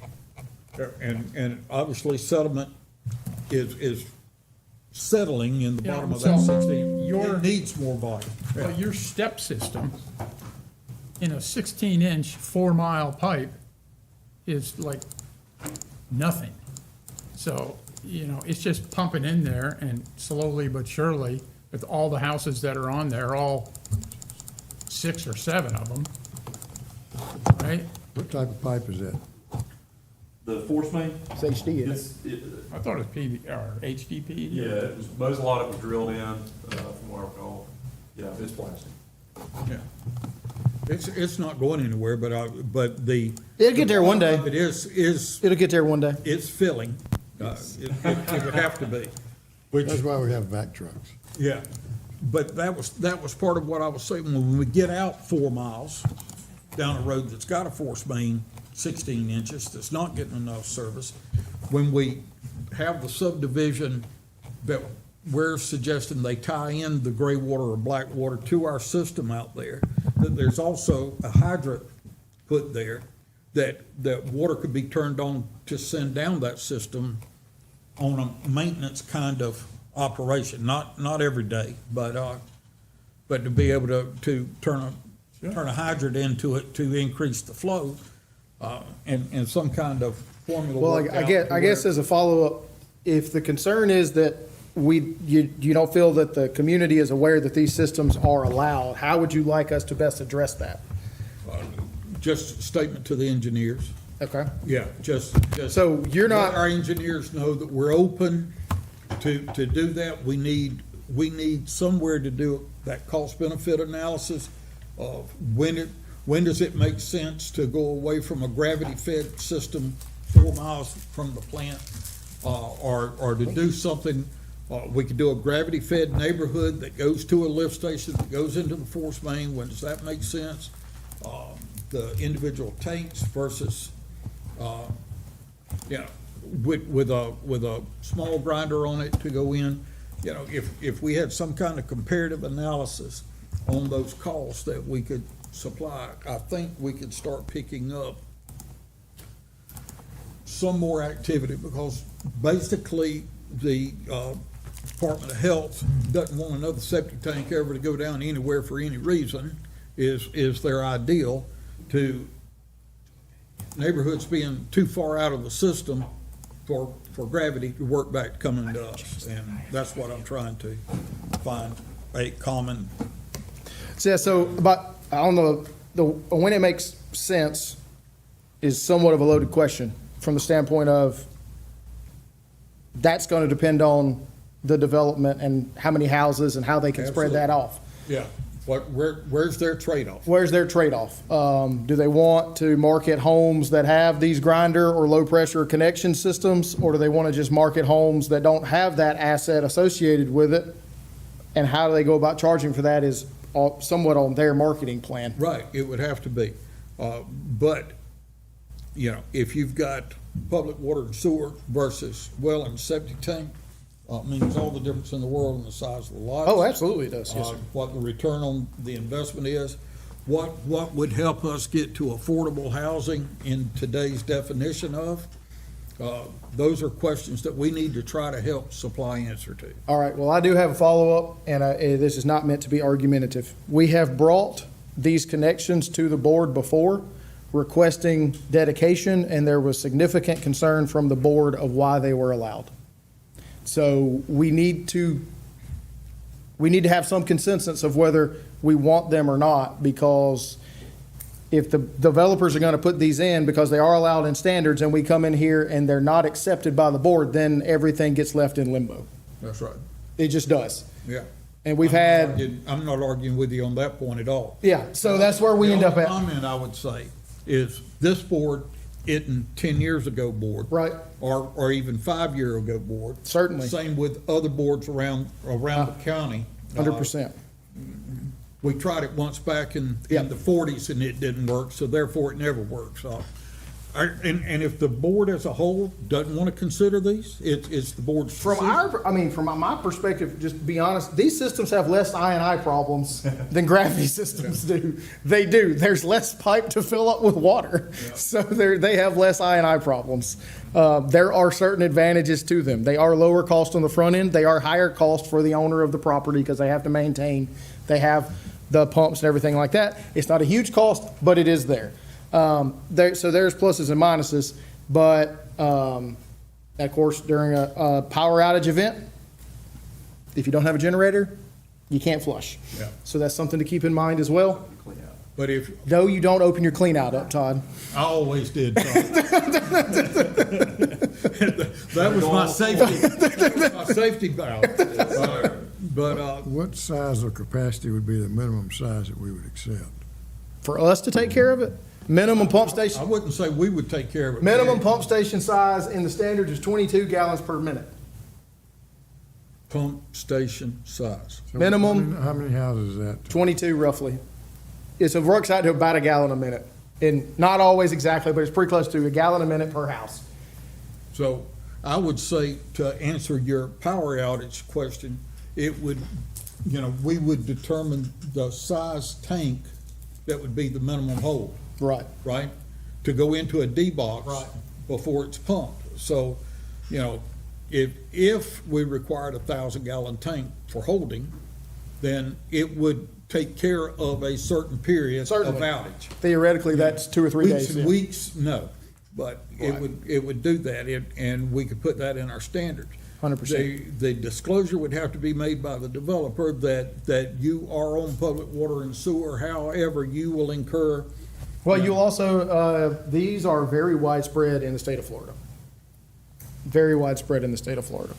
and obviously settlement is settling in the Yeah, bottom of so that 16. your- It needs more volume. But your step system in a 16-inch, 4-mile pipe is like nothing. So, it's just pumping in there and slowly but surely, with all the houses that are on there, all 6 or 7 of them, right? What type of pipe is that? The force main, It's HD, isn't it? it's, I thought it was PV, or HDPE. yeah, it was, most, a lot of it was drilled in, from what I recall. Yeah, it's plastic. Yeah. It's not going anywhere, but the. It'll get there one day. It is, It'll get there one day. it's filling. It would have to be. Which, That's why we have vac trucks. yeah. But that was part of what I was saying. When we get out 4 miles down a road that's got a force main, 16 inches, that's not getting enough service, when we have the subdivision that we're suggesting they tie in the gray water or black water to our system out there, that there's also a hydrant put there that water could be turned on to send down that system on a maintenance kind of operation, not every day, but to be able to turn a hydrant into it to increase the flow, and some kind of formula. Well, worked out I guess where- as a follow-up, if the concern is that you don't feel that the community is aware that these systems are allowed, how would you like us to best address that? Just a statement to the engineers. Okay. Yeah, just. So you're not- let our engineers know that we're open to do that. We need somewhere to do that cost benefit analysis of when does it make sense to go away from a gravity fed system 4 miles from the plant, or to do something. We could do a gravity fed neighborhood that goes to a lift station, that goes into the force main. When does that make sense? The individual tanks versus, with a small grinder on it to go in. You know, if we had some kind of comparative analysis on those costs that we could supply, I think we could start picking up some more activity, because basically the Department of Health doesn't want another septic tank ever to go down anywhere for any reason, is their ideal, to neighborhoods being too far out of the system for gravity to work back coming to us. And that's what I'm trying to find a common. So, but on the when it makes sense is somewhat of a loaded question from the standpoint of that's going to depend on the development and how many houses and how they can spread that off. Yeah. Where's their trade-off? Where's their trade-off? Do they want to market homes that have these grinder or low-pressure connection systems, or do they want to just market homes that don't have that asset associated with it? And how do they go about charging for that is somewhat on their marketing plan. Right, it would have to be. But, if you've got public water and sewer versus well and septic tank, means all the difference in the world in the size of the lots. Oh, absolutely it does, yes, sir. What the return on the investment is, what would help us get to affordable housing in today's definition of. Those are questions that we need to try to help supply answer to. All right, well, I do have a follow-up, and this is not meant to be argumentative. We have brought these connections to the board before, requesting dedication, and there was significant concern from the board of why they were allowed. So we need to have some consensus of whether we want them or not, because if the developers are going to put these in because they are allowed in standards and we come in here and they're not accepted by the board, then everything gets left in limbo. That's right. It just does. Yeah. And we've had, I'm not arguing with you on that point at all. yeah, so that's where we end up The at. only comment I would say is this board isn't 10 years ago board. Right. Or even 5 year ago board. Certainly. Same with other boards around the county. 100%. We tried it once back in Yeah. the 40s and it didn't work, so therefore it never works. And if the board as a whole doesn't want to consider these, it's the board's From decision. from my perspective, just to be honest, these systems have less I&I problems than gravity systems do. They do. There's less pipe to fill up with water. So they have less I&I problems. There are certain advantages to them. They are lower cost on the front end. They are higher cost for the owner of the property because they have to maintain. They have the pumps and everything like that. It's not a huge cost, but it is there. So there's pluses and minuses, but of course, during a power outage event, if you don't have a generator, you can't flush. Yeah. So that's something to keep in mind as well. But if, No, you don't open your clean out up, Todd. I always did, Todd. That was my safety valve. But, What size or capacity would be the minimum size that we would accept? For us to take care of it, minimum pump I station, wouldn't say we would take care of it. minimum pump station size in the standards is 22 gallons per minute. Pump station size. So Minimum- How many houses is that? 22 roughly. It works out to about a gallon a minute. And not always exactly, but it's pretty close to a gallon a minute per house. So I would say, to answer your power outage question, it would, we would determine the size tank that would be the minimum hold, Right. right? To go into a D box. Right. Before it's pumped. So, if we required 1,000-gallon tank for holding, then it would take care of a certain period of Certainly. outage. Theoretically, that's 2 or 3 Weeks days. and yeah. weeks, no, but it Right. would do that, and we could put that in our standards. 100%. The disclosure would have to be made by the developer that you are on public water and sewer, however, you will incur. Well, you'll also, these are very widespread in the state of Florida. Very widespread in the state of Florida,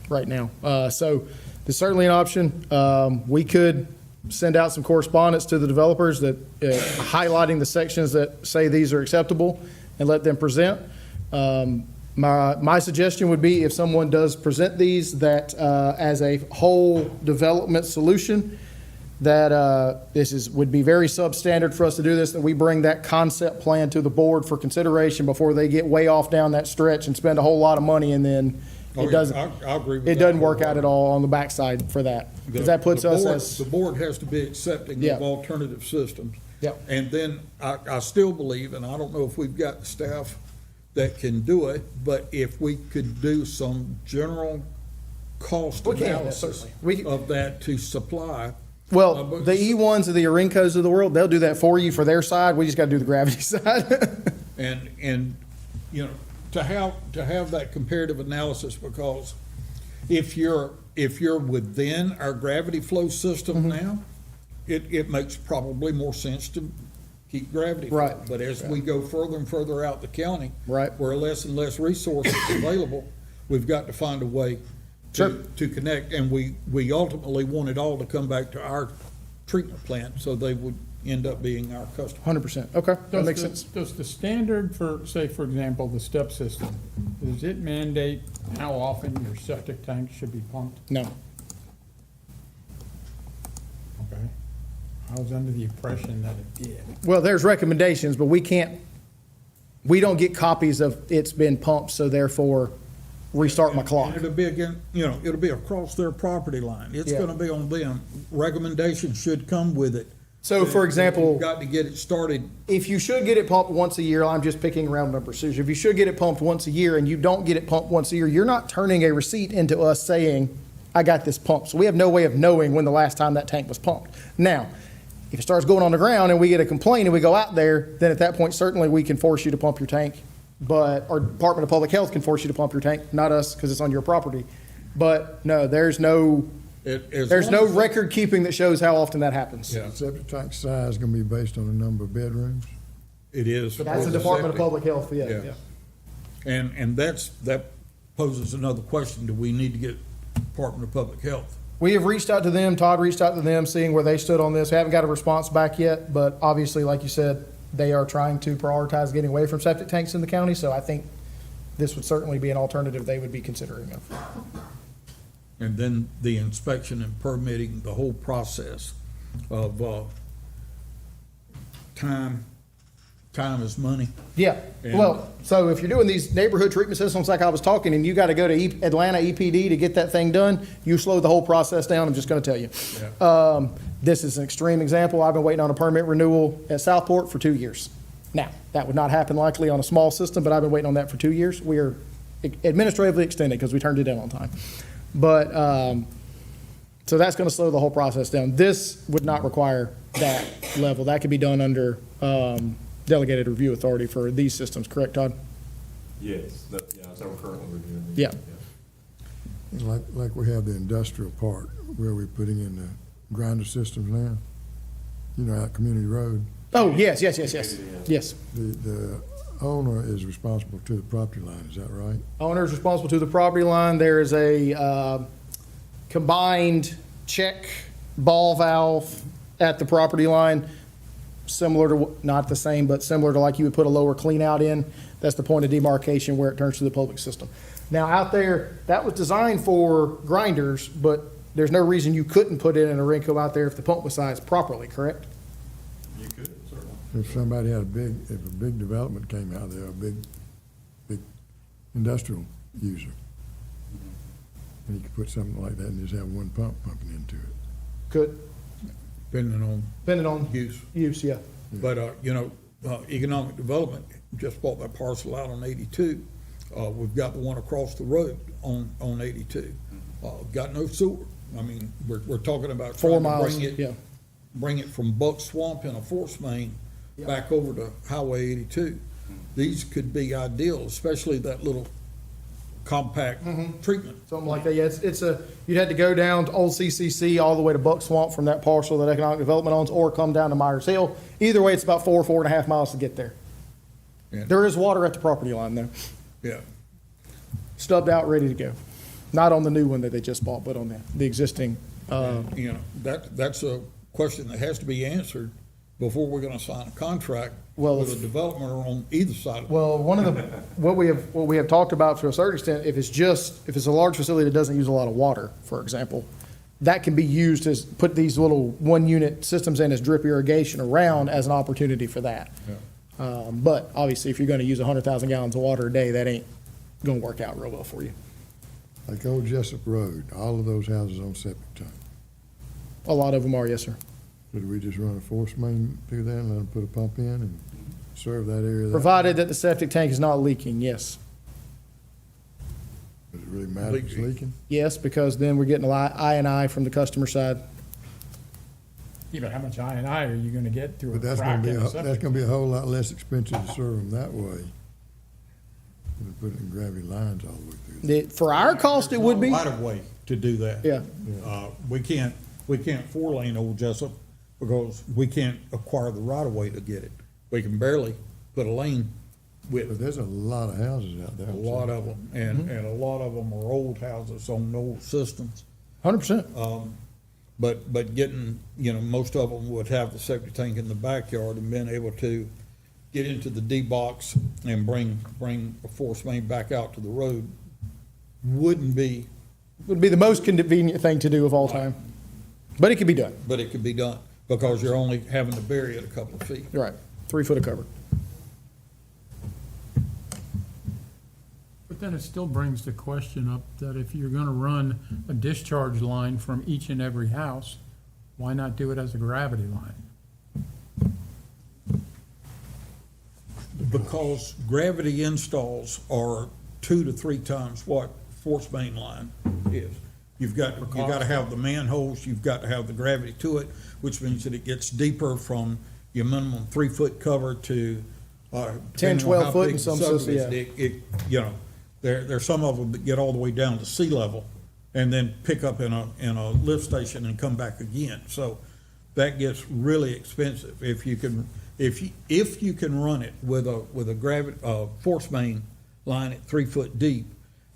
right now. So there's certainly an option. We could send out some correspondence to the developers that, highlighting the sections that say these are acceptable and let them present. My suggestion would be if someone does present these, that, as a whole development solution, that would be very substandard for us to do this, that we bring that concept plan to the board for consideration before they get way off down that stretch and spend a whole lot of money, and then Oh, it yeah, doesn't, I agree with it that. doesn't work out at all on the backside for that. Because that puts The us board- as, The board has to be accepting Yeah. of alternative systems. Yep. And then I still believe, and I don't know if we've got the staff that can do it, but if we could do some general cost We can, yeah, analysis certainly. We- of that to supply. well, but- the E1s of the Orincos of the world, they'll do that for you for their side. We just got to do the gravity side. And, to have that comparative analysis, because if you're within our gravity flow system Mm-hmm. now, it makes probably more sense to keep gravity flow. Right. But as we go further and further out the county, Right. where less and less resources available, we've got to find a way Sure. to connect. And we ultimately want it all to come back to our treatment plant, so they would end up being our customer. 100%. Okay, that makes sense. Does the standard for, say, for example, the step system, does it mandate how often your septic tank should be pumped? No. Okay. I was under the impression that it did. Well, there's recommendations, but we don't get copies of it's been pumped, so therefore restart my clock. And it'll be again, it'll be across their property line. It's Yeah. gonna be on them. Recommendations should come with it. So, for example, You've got to get it started. if you should get it pumped once a year, I'm just picking round numbers, Susan. If you should get it pumped once a year and you don't get it pumped once a year, you're not turning a receipt into us saying, I got this pumped. So we have no way of knowing when the last time that tank was pumped. Now, if it starts going on the ground and we get a complaint and we go out there, then at that point, certainly we can force you to pump your tank. But our Department of Public Health can force you to pump your tank, not us, because it's on your property. But no, there's no record keeping that shows how often that happens. Yeah. The septic tank size is gonna be based on the number of bedrooms? It is. That's the Department of Public Health, yeah. And that poses another question. Do we need to get Department of Public Health? We have reached out to them, Todd reached out to them, seeing where they stood on this. We haven't got a response back yet, but obviously, like you said, they are trying to prioritize getting away from septic tanks in the county, so I think this would certainly be an alternative they would be considering of. And then the inspection and permitting, the whole process of, time is money. Yeah, And- well, so if you're doing these neighborhood treatment systems like I was talking, and you gotta go to Atlanta EPD to get that thing done, you slow the whole process down, I'm just gonna tell you. This is an extreme example. I've been waiting on a permit renewal at Southport for 2 years. Now, that would not happen likely on a small system, but I've been waiting on that for 2 years. We are administratively extended because we turned it in on time. But, so that's gonna slow the whole process down. This would not require that level. That could be done under, delegated review authority for these systems, correct, Todd? Yes, that's how we're currently reviewing these. Yeah. Like we have the industrial part, where we're putting in the grinder systems now? you know, out Community Road, Oh, yes. Yes. the owner is responsible to the property line, is that right? Owner is responsible to the property line. There is a combined check ball valve at the property line, similar to, not the same, but similar to like you would put a lower clean out in. That's the point of demarcation where it turns to the public system. Now, out there, that was designed for grinders, but there's no reason you couldn't put it in a Renco out there if the pump was sized properly, correct? You could, certainly. If somebody had if a big development came out there, a big industrial user, and you could put something like that and just have one pump pumping into it. Could, Depending on use, yeah. But, economic development just bought that parcel out on 82. We've got the one across the road on 82. Got no sewer. I mean, we're talking about 4 trying to miles, bring it, yeah. bring it from Buck Swamp in a force main back over to Highway 82. These could be ideal, especially that little compact treatment. Something like that, yeah. You'd have to go down to Old CCC all the way to Buck Swamp from that parcel that economic development owns, or come down to Myers Hill. Either way, it's about 4.5 miles to get there. Yeah. There is water at the property line though, Yeah. stubbed out, ready to go. Not on the new one that they just bought, but on the existing, That's a question that has to be answered before we're gonna sign a contract Well, with a if- developer on either side of it. well, one of the, what we have talked about to a certain extent, if it's a large facility that doesn't use a lot of water, for example, that can be used as, put these little 1-unit systems in as drip irrigation around as an opportunity for that. But obviously, if you're gonna use 100,000 gallons of water a day, that ain't gonna work out real well for you. Like Old Jessup Road, all of those houses on septic tank. A lot of them are, yes, sir. So do we just run a force main through there and let them put a pump in and serve that area? Provided that the septic tank is not leaking, yes. Does it really matter if it's leaking? Yes, because then we're getting a lot I from the customer side. Yeah, but how much I are you gonna get through a But that's crack gonna be, in a that's septic? gonna be a whole lot less expensive to serve them that way than putting gravity lines all the way through. For our cost, it would be. Right of way to do that. Yeah. We can't 4-lane Old Jessup because we can't acquire the right of way to get it. We can barely put a lane But with there's a lot of houses out there. a lot of them, and a lot of them are old houses on old systems. 100%. But getting, most of them would have the septic tank in the backyard and being able to get into the D box and bring a force main back out to the road wouldn't be, Would be the most convenient thing to do of all time. But it can be done. but it could be done because you're only having to bury it a couple of feet. You're right. 3 foot of cover. But then it still brings the question up that if you're gonna run a discharge line from each and every house, why not do it as a gravity line? Because gravity installs are 2 to 3 times what force main line is. You've got to have the manholes, you've got to have the gravity to it, which means that it gets deeper from your minimum 3-foot cover to, 10, depending on 12 how foot big in the some subdivision systems, is. There's some of them that get all the way down to sea level and then pick up in a lift station and come back again. So that gets really expensive. If you can run it with a gravity, force main line at 3 foot deep,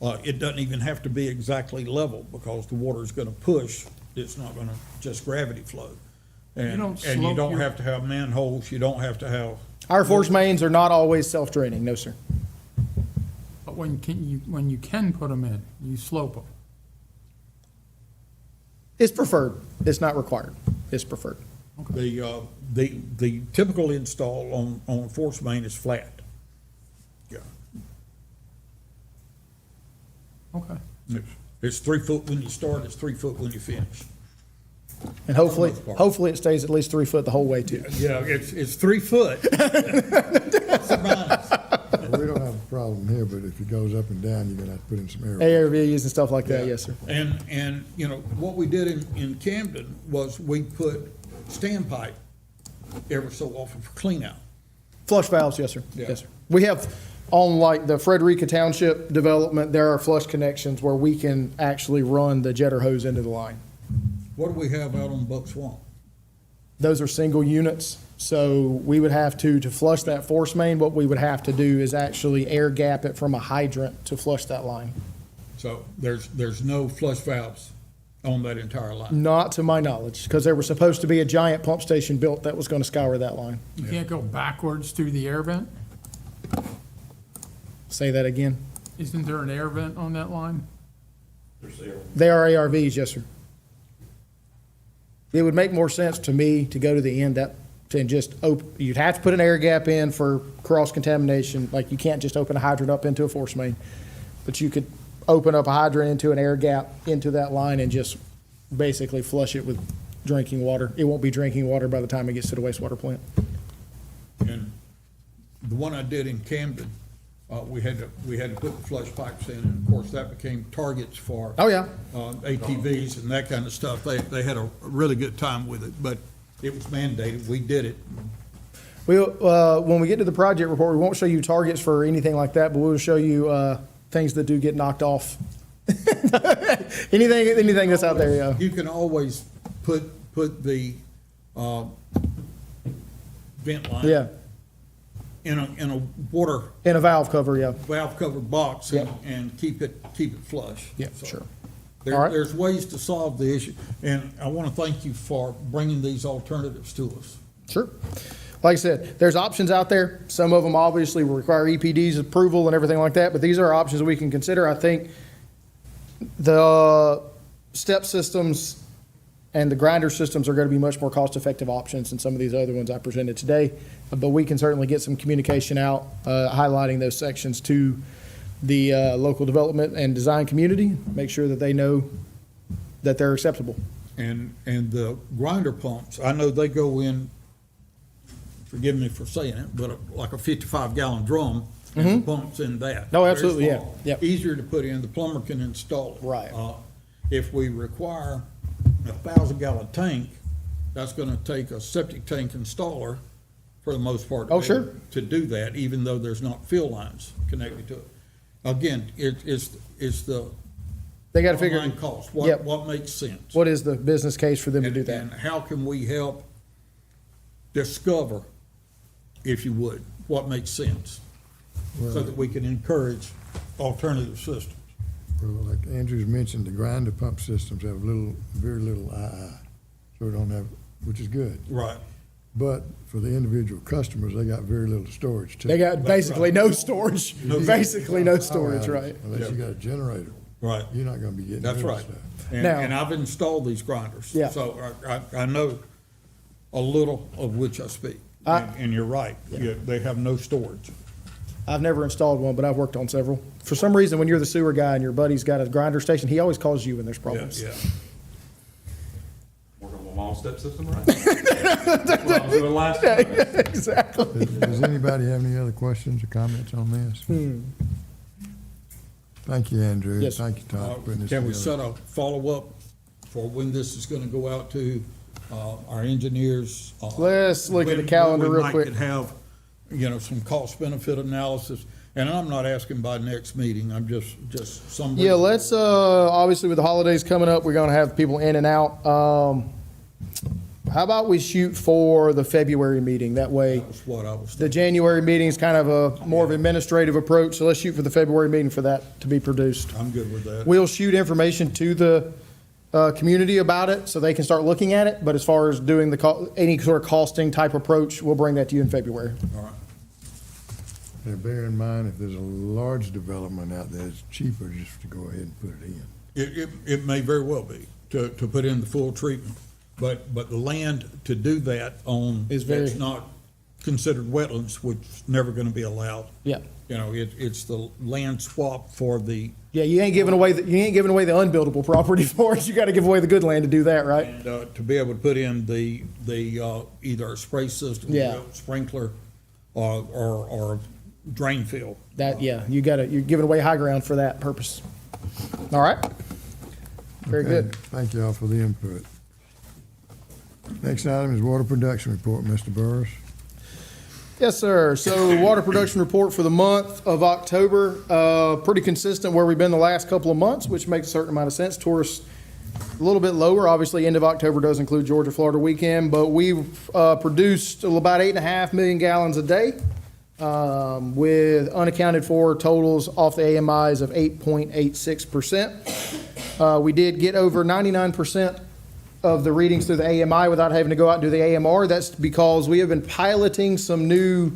it doesn't even have to be exactly level because the water is gonna push. It's not gonna just gravity flow. And you slope don't your- have to have manholes, you don't have to have, Our force mains are not always self-draining, no, sir. But when you can put them in, you slope them. It's preferred. It's not required. It's preferred. the typical install on a force main is flat. Yeah. Okay. It's 3 foot when you start, it's 3 foot when you finish. And hopefully it stays at least 3 foot the whole way too. Yeah, it's 3 foot. That's the minus. Well, we don't have a problem here, but if it goes up and down, you're gonna have to put in some air. ARVs and stuff like that, yes, sir. And, what we did in Camden was we put standpipe every so often for clean out. Flush valves, yes, sir. Yeah. Yes, sir. We have, on like the Frederica Township development, there are flush connections where we can actually run the jetter hose into the line. What do we have out on Buck Swamp? Those are single units, so we would have to flush that force main, what we would have to do is actually air gap it from a hydrant to flush that line. So there's no flush valves on that entire line. Not to my knowledge, because there was supposed to be a giant pump station built that was going to scour that line. You can't go backwards through the air vent? Say that again. Isn't there an air vent on that line? They are ARVs, yes, sir. It would make more sense to me to go to the end and just you'd have to put an air gap in for cross-contamination. Like, you can't just open a hydrant up into a force main. But you could open up a hydrant into an air gap into that line and just basically flush it with drinking water. It won't be drinking water by the time it gets to the wastewater plant. And the one I did in Camden, we had to put the flush pipes in, and of course, that became targets for Oh, yeah. ATVs and that kind of stuff. They had a really good time with it, but it was mandated. We did it. When we get to the project report, we won't show you targets for anything like that, but we'll show you things that do get knocked off. Anything that's out there, yeah. You can always put the vent line Yeah, in a water in a valve cover, yeah. valve covered box Yep. and keep it flush. Yeah, So sure. There, All right. There's ways to solve the issue, and I want to thank you for bringing these alternatives to us. Sure. Like I said, there's options out there. Some of them obviously require EPD's approval and everything like that, but these are options we can consider. I think the step systems and the grinder systems are going to be much more cost-effective options than some of these other ones I presented today. But we can certainly get some communication out, highlighting those sections to the local development and design community, make sure that they know that they're acceptable. And the grinder pumps, I know they go in, forgive me for saying it, but like a 55-gallon drum, and the pump's in that. No, Very absolutely, yeah, small. yep. Easier to put in, the plumber can install it. Right. If we require a 1,000-gallon tank, that's gonna take a septic tank installer, for the most part. Oh, sure. To do that, even though there's not fill lines connected to it. Again, it's the They got to figure, online cost, Yep. what makes sense. what is the business case for them to do that? And how can we help discover, if you would, what makes sense? So that we can encourage alternative systems. Well, like Andrews mentioned, the grinder pump systems have very little II, so we don't have, which is good. Right. But for the individual customers, they got very little storage too. They got basically no storage, No basically no Power storage, outage, right? Unless you got a generator, Right. you're not gonna be getting That's rid of right. stuff. Now- And I've installed these grinders. Yeah. So I know a little of which I speak. And you're right, they have no storage. I've never installed one, but I've worked on several. For some reason, when you're the sewer guy and your buddy's got a grinder station, he always calls you when there's Yeah, problems. yeah. Working on my mom's step system right now. That's what I was doing last time. Exactly. Does anybody have any other questions or comments on this? Thank you, Andrew. Yes. Thank you, Todd, for putting this Can we together. set a follow-up for when this is gonna go out to our engineers? Let's look at the when calendar real We quick. might could have, some cost-benefit analysis, and I'm not asking by next meeting, I'm just some. Yeah, let's, obviously with the holidays coming up, we're gonna have people in and out. How about we shoot for the February meeting? That way, That was what I was the thinking. January meeting is kind of a more of administrative approach, so let's shoot for the February meeting for that to be produced. I'm good with that. We'll shoot information to the community about it so they can start looking at it, but as far as doing any sort of costing type approach, we'll bring that to you in February. All right. Now, bear in mind, if there's a large development out there, it's cheaper just to go ahead and put it in. It may very well be to put in the full treatment, but the land to do that on, Is very- that's not considered wetlands, which is never gonna be allowed. Yeah. It's the land swap for the, Yeah, you ain't giving away the unbuildable property for it. You gotta give away the good land to do that, right? and, to be able to put in the, either a spray system, Yeah. sprinkler, or drain field. That, yeah, you're giving away high ground for that purpose. All right? Very Okay, good. Thank you all for the input. Next item is water production report, Mr. Burris. Yes, sir. So water production report for the month of October, pretty consistent where we've been the last couple of months, which makes a certain amount of sense. Tourists a little bit lower. Obviously, end of October does include Georgia-Florida weekend, but we've produced about 8.5 million gallons a day with unaccounted for totals off the AMIs of 8.86%. We did get over 99% of the readings through the AMI without having to go out and do the AMR. That's because we have been piloting some new,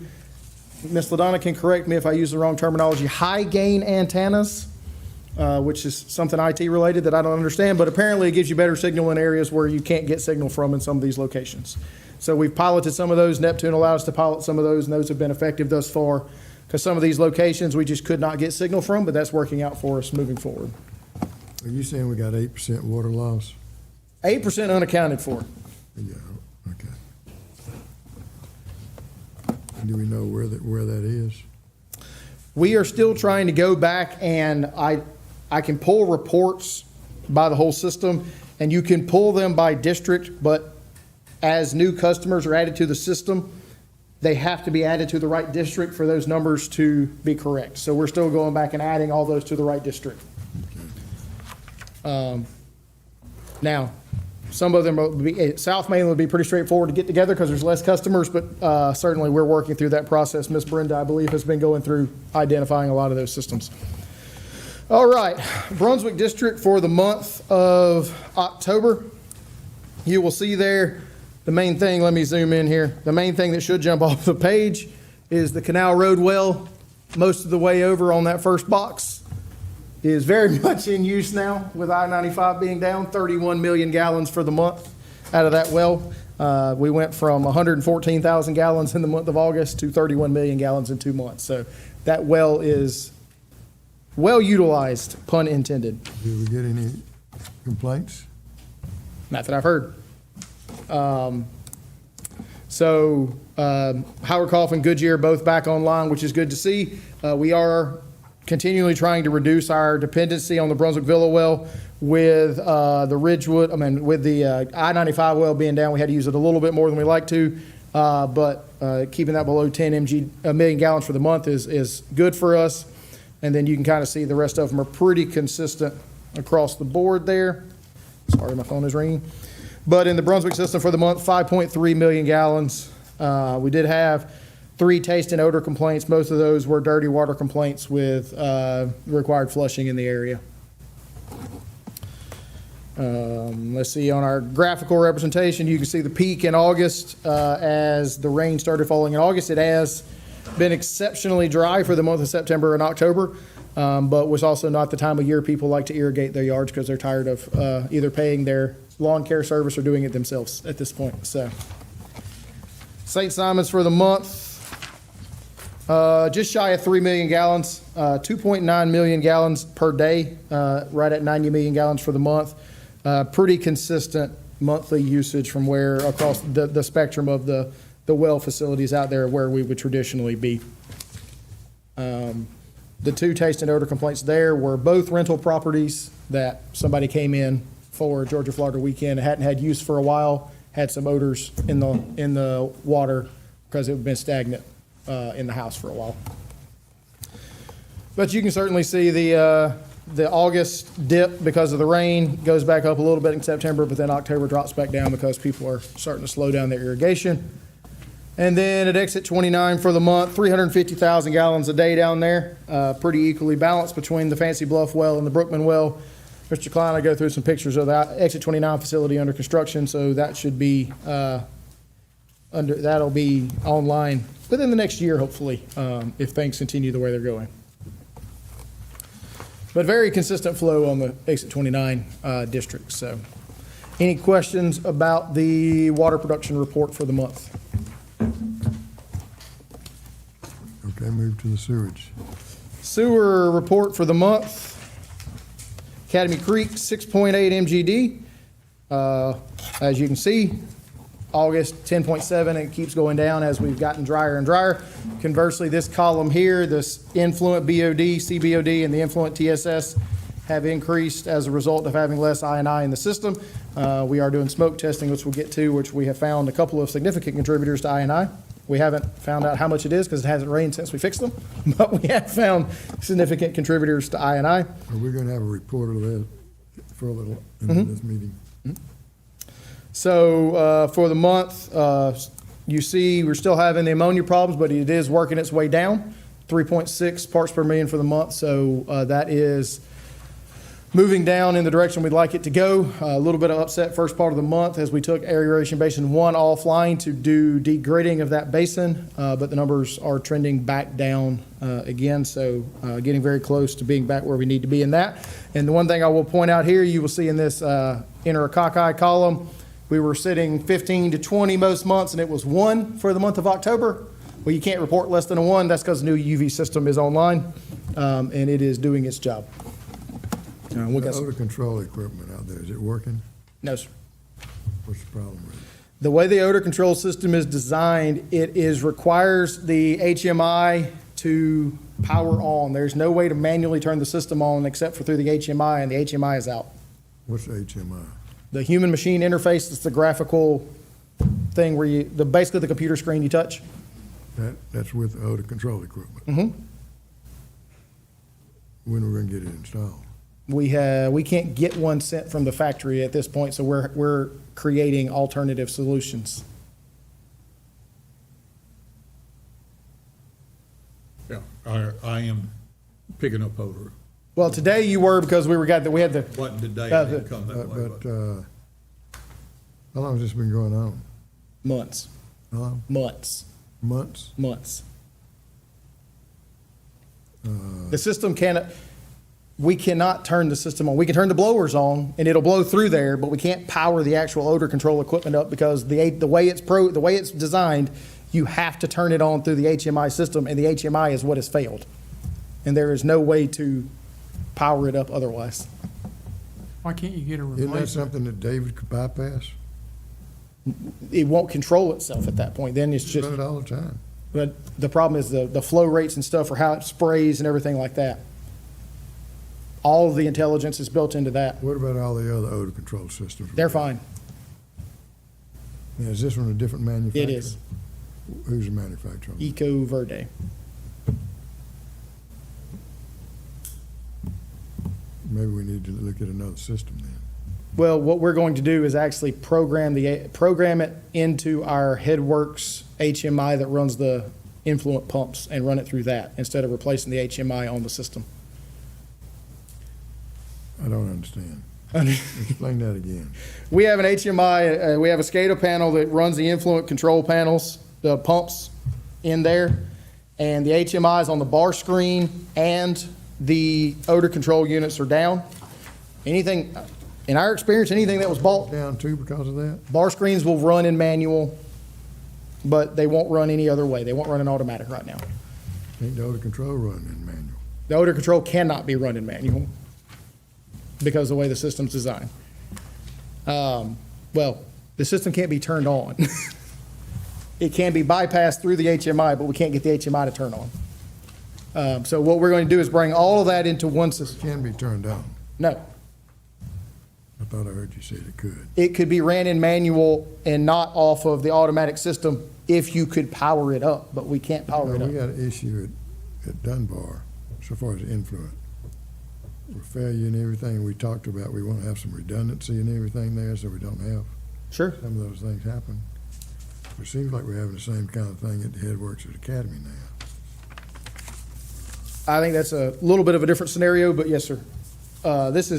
Ms. LaDonna can correct me if I use the wrong terminology, high gain antennas, which is something IT related that I don't understand, but apparently it gives you better signal in areas where you can't get signal from in some of these locations. So we've piloted some of those. Neptune allowed us to pilot some of those, and those have been effective thus far, because some of these locations we just could not get signal from, but that's working out for us moving forward. Are you saying we got 8% water loss? 8% unaccounted for. Yeah, okay. Do we know where that is? We are still trying to go back, and I can pull reports by the whole system, and you can pull them by district, but as new customers are added to the system, they have to be added to the right district for those numbers to be correct. So we're still going back and adding all those to the right district. Now, some of them will be, South Mainland would be pretty straightforward to get together because there's less customers, but certainly we're working through that process. Ms. Brenda, I believe, has been going through identifying a lot of those systems. All right, Brunswick District for the month of October. You will see there the main thing, let me zoom in here. The main thing that should jump off the page is the Canal Road well, most of the way over on that first box. Is very much in use now with I-95 being down, 31 million gallons for the month out of that well. We went from 114,000 gallons in the month of August to 31 million gallons in 2 months. So that well is well utilized, pun intended. Did we get any complaints? Not that I've heard. Howard Cough and Goodyear both back online, which is good to see. We are continually trying to reduce our dependency on the Brunswick-Villa well with the Ridgewood, with the I-95 well being down. We had to use it a little bit more than we like to, but keeping that below 10 million gallons for the month is good for us. And then you can kind of see the rest of them are pretty consistent across the board there. Sorry, my phone is ringing. But in the Brunswick system for the month, 5.3 million gallons. We did have 3 taste and odor complaints. Most of those were dirty water complaints with required flushing in the area. Let's see, on our graphical representation, you can see the peak in August as the rain started falling in August. It has been exceptionally dry for the month of September and October, but was also not the time of year people like to irrigate their yards because they're tired of either paying their lawn care service or doing it themselves at this point. So, St. Simons for the month, just shy of 3 million gallons, 2.9 million gallons per day, right at 90 million gallons for the month. Pretty consistent monthly usage from where across the spectrum of the well facilities out there where we would traditionally be. The 2 taste and odor complaints there were both rental properties that somebody came in for Georgia-Florida weekend, hadn't had use for a while, had some odors in the water because it had been stagnant in the house for a while. But you can certainly see the August dip because of the rain, goes back up a little bit in September, but then October drops back down because people are starting to slow down their irrigation. And then at exit 29 for the month, 350,000 gallons a day down there, pretty equally balanced between the Fancy Bluff well and the Brookman well. Mr. Klein, I go through some pictures of that exit 29 facility under construction, so that should be that'll be online within the next year, hopefully, if things continue the way they're going. But very consistent flow on the exit 29 district. So, any questions about the water production report for the month? Okay, move to the sewage. Sewer report for the month. Academy Creek, 6.8 MGD. As you can see, August 10.7, and it keeps going down as we've gotten drier and drier. Conversely, this column here, this influent BOD, CBOD, and the influent TSS have increased as a result of having less I&I in the system. We are doing smoke testing, which we'll get to, which we have found a couple of significant contributors to I&I. We haven't found out how much it is because it hasn't rained since we fixed them, but we have found significant contributors to I&I. Are we going to have a report of that further into this meeting. So for the month, you see we're still having the ammonia problems, but it is working its way down, 3.6 parts per million for the month. So that is moving down in the direction we'd like it to go. A little bit of upset first part of the month as we took aeration basin 1 offline to do degrading of that basin, but the numbers are trending back down again, so getting very close to being back where we need to be in that. And the one thing I will point out here, you will see in this inner cockeye column, we were sitting 15 to 20 most months, and it was 1 for the month of October. Well, you can't report less than a 1. That's because the new UV system is online, and it is doing its job. We The got some- odor control equipment out there, is it working? No, sir. What's the problem with it? The way the odor control system is designed, it requires the HMI to power on. There's no way to manually turn the system on except for through the HMI, and the HMI is out. What's HMI? The human-machine interface is the graphical thing where basically the computer screen you touch. That's with the odor control equipment. Mm-hmm. When are we gonna get it installed? We can't get one sent from the factory at this point, so we're creating alternative solutions. Yeah, I am picking up odor. Well, today you were because we had the Wasn't today, I didn't come that way, But, but how long has this been going on? months, How long? months. Months? The system we cannot turn the system on. We can turn the blowers on and it'll blow through there, but we can't power the actual odor control equipment up because the way it's designed, you have to turn it on through the HMI system, and the HMI is what has failed. And there is no way to power it up otherwise. Why can't you get a Isn't that replacement? something that David could bypass? It won't control itself at that point. Then it's He just, does it all the time. but the problem is the flow rates and stuff, or how it sprays and everything like that. All of the intelligence is built into that. What about all the other odor control systems? They're fine. Now, is this one a different manufacturer? It is. Who's the manufacturer? Eco Verde. Maybe we need to look at another system then. Well, what we're going to do is actually program it into our Headworks HMI that runs the influent pumps and run it through that instead of replacing the HMI on the system. I don't understand. Explain that again. We have an HMI, we have a SCADA panel that runs the influent control panels, the pumps in there, and the HMIs on the bar screen and the odor control units are down. Anything, in our experience, anything that was bought, Down too because of that? bar screens will run in manual, but they won't run any other way. They won't run in automatic right now. Ain't the odor control running in manual? The odor control cannot be run in manual because of the way the system's designed. Well, the system can't be turned on. It can be bypassed through the HMI, but we can't get the HMI to turn on. So what we're going to do is bring all of that into one It system. can be turned on. No, I thought I heard you say it could. it could be ran in manual and not off of the automatic system if you could power it up, but we can't power it Now, up. we got an issue at Dunbar, so far as the influent. With failure and everything we talked about, we want to have some redundancy and everything there, so we don't have Sure. some of those things happen. It seems like we're having the same kind of thing at the Headworks at Academy now. I think that's a little bit of a different scenario, but yes, sir. This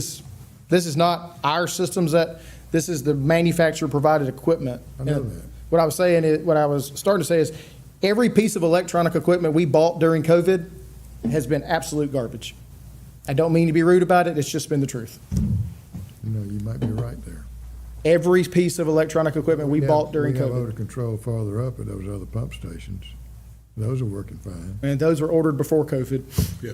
is not our systems this is the manufacturer provided equipment. I know that. What I was starting to say is every piece of electronic equipment we bought during COVID has been absolute garbage. I don't mean to be rude about it. It's just been the truth. You know, you might be right there. Every piece of electronic equipment we bought during We have odor COVID. control farther up at those other pump stations. Those are working fine. And those were ordered before COVID. yeah.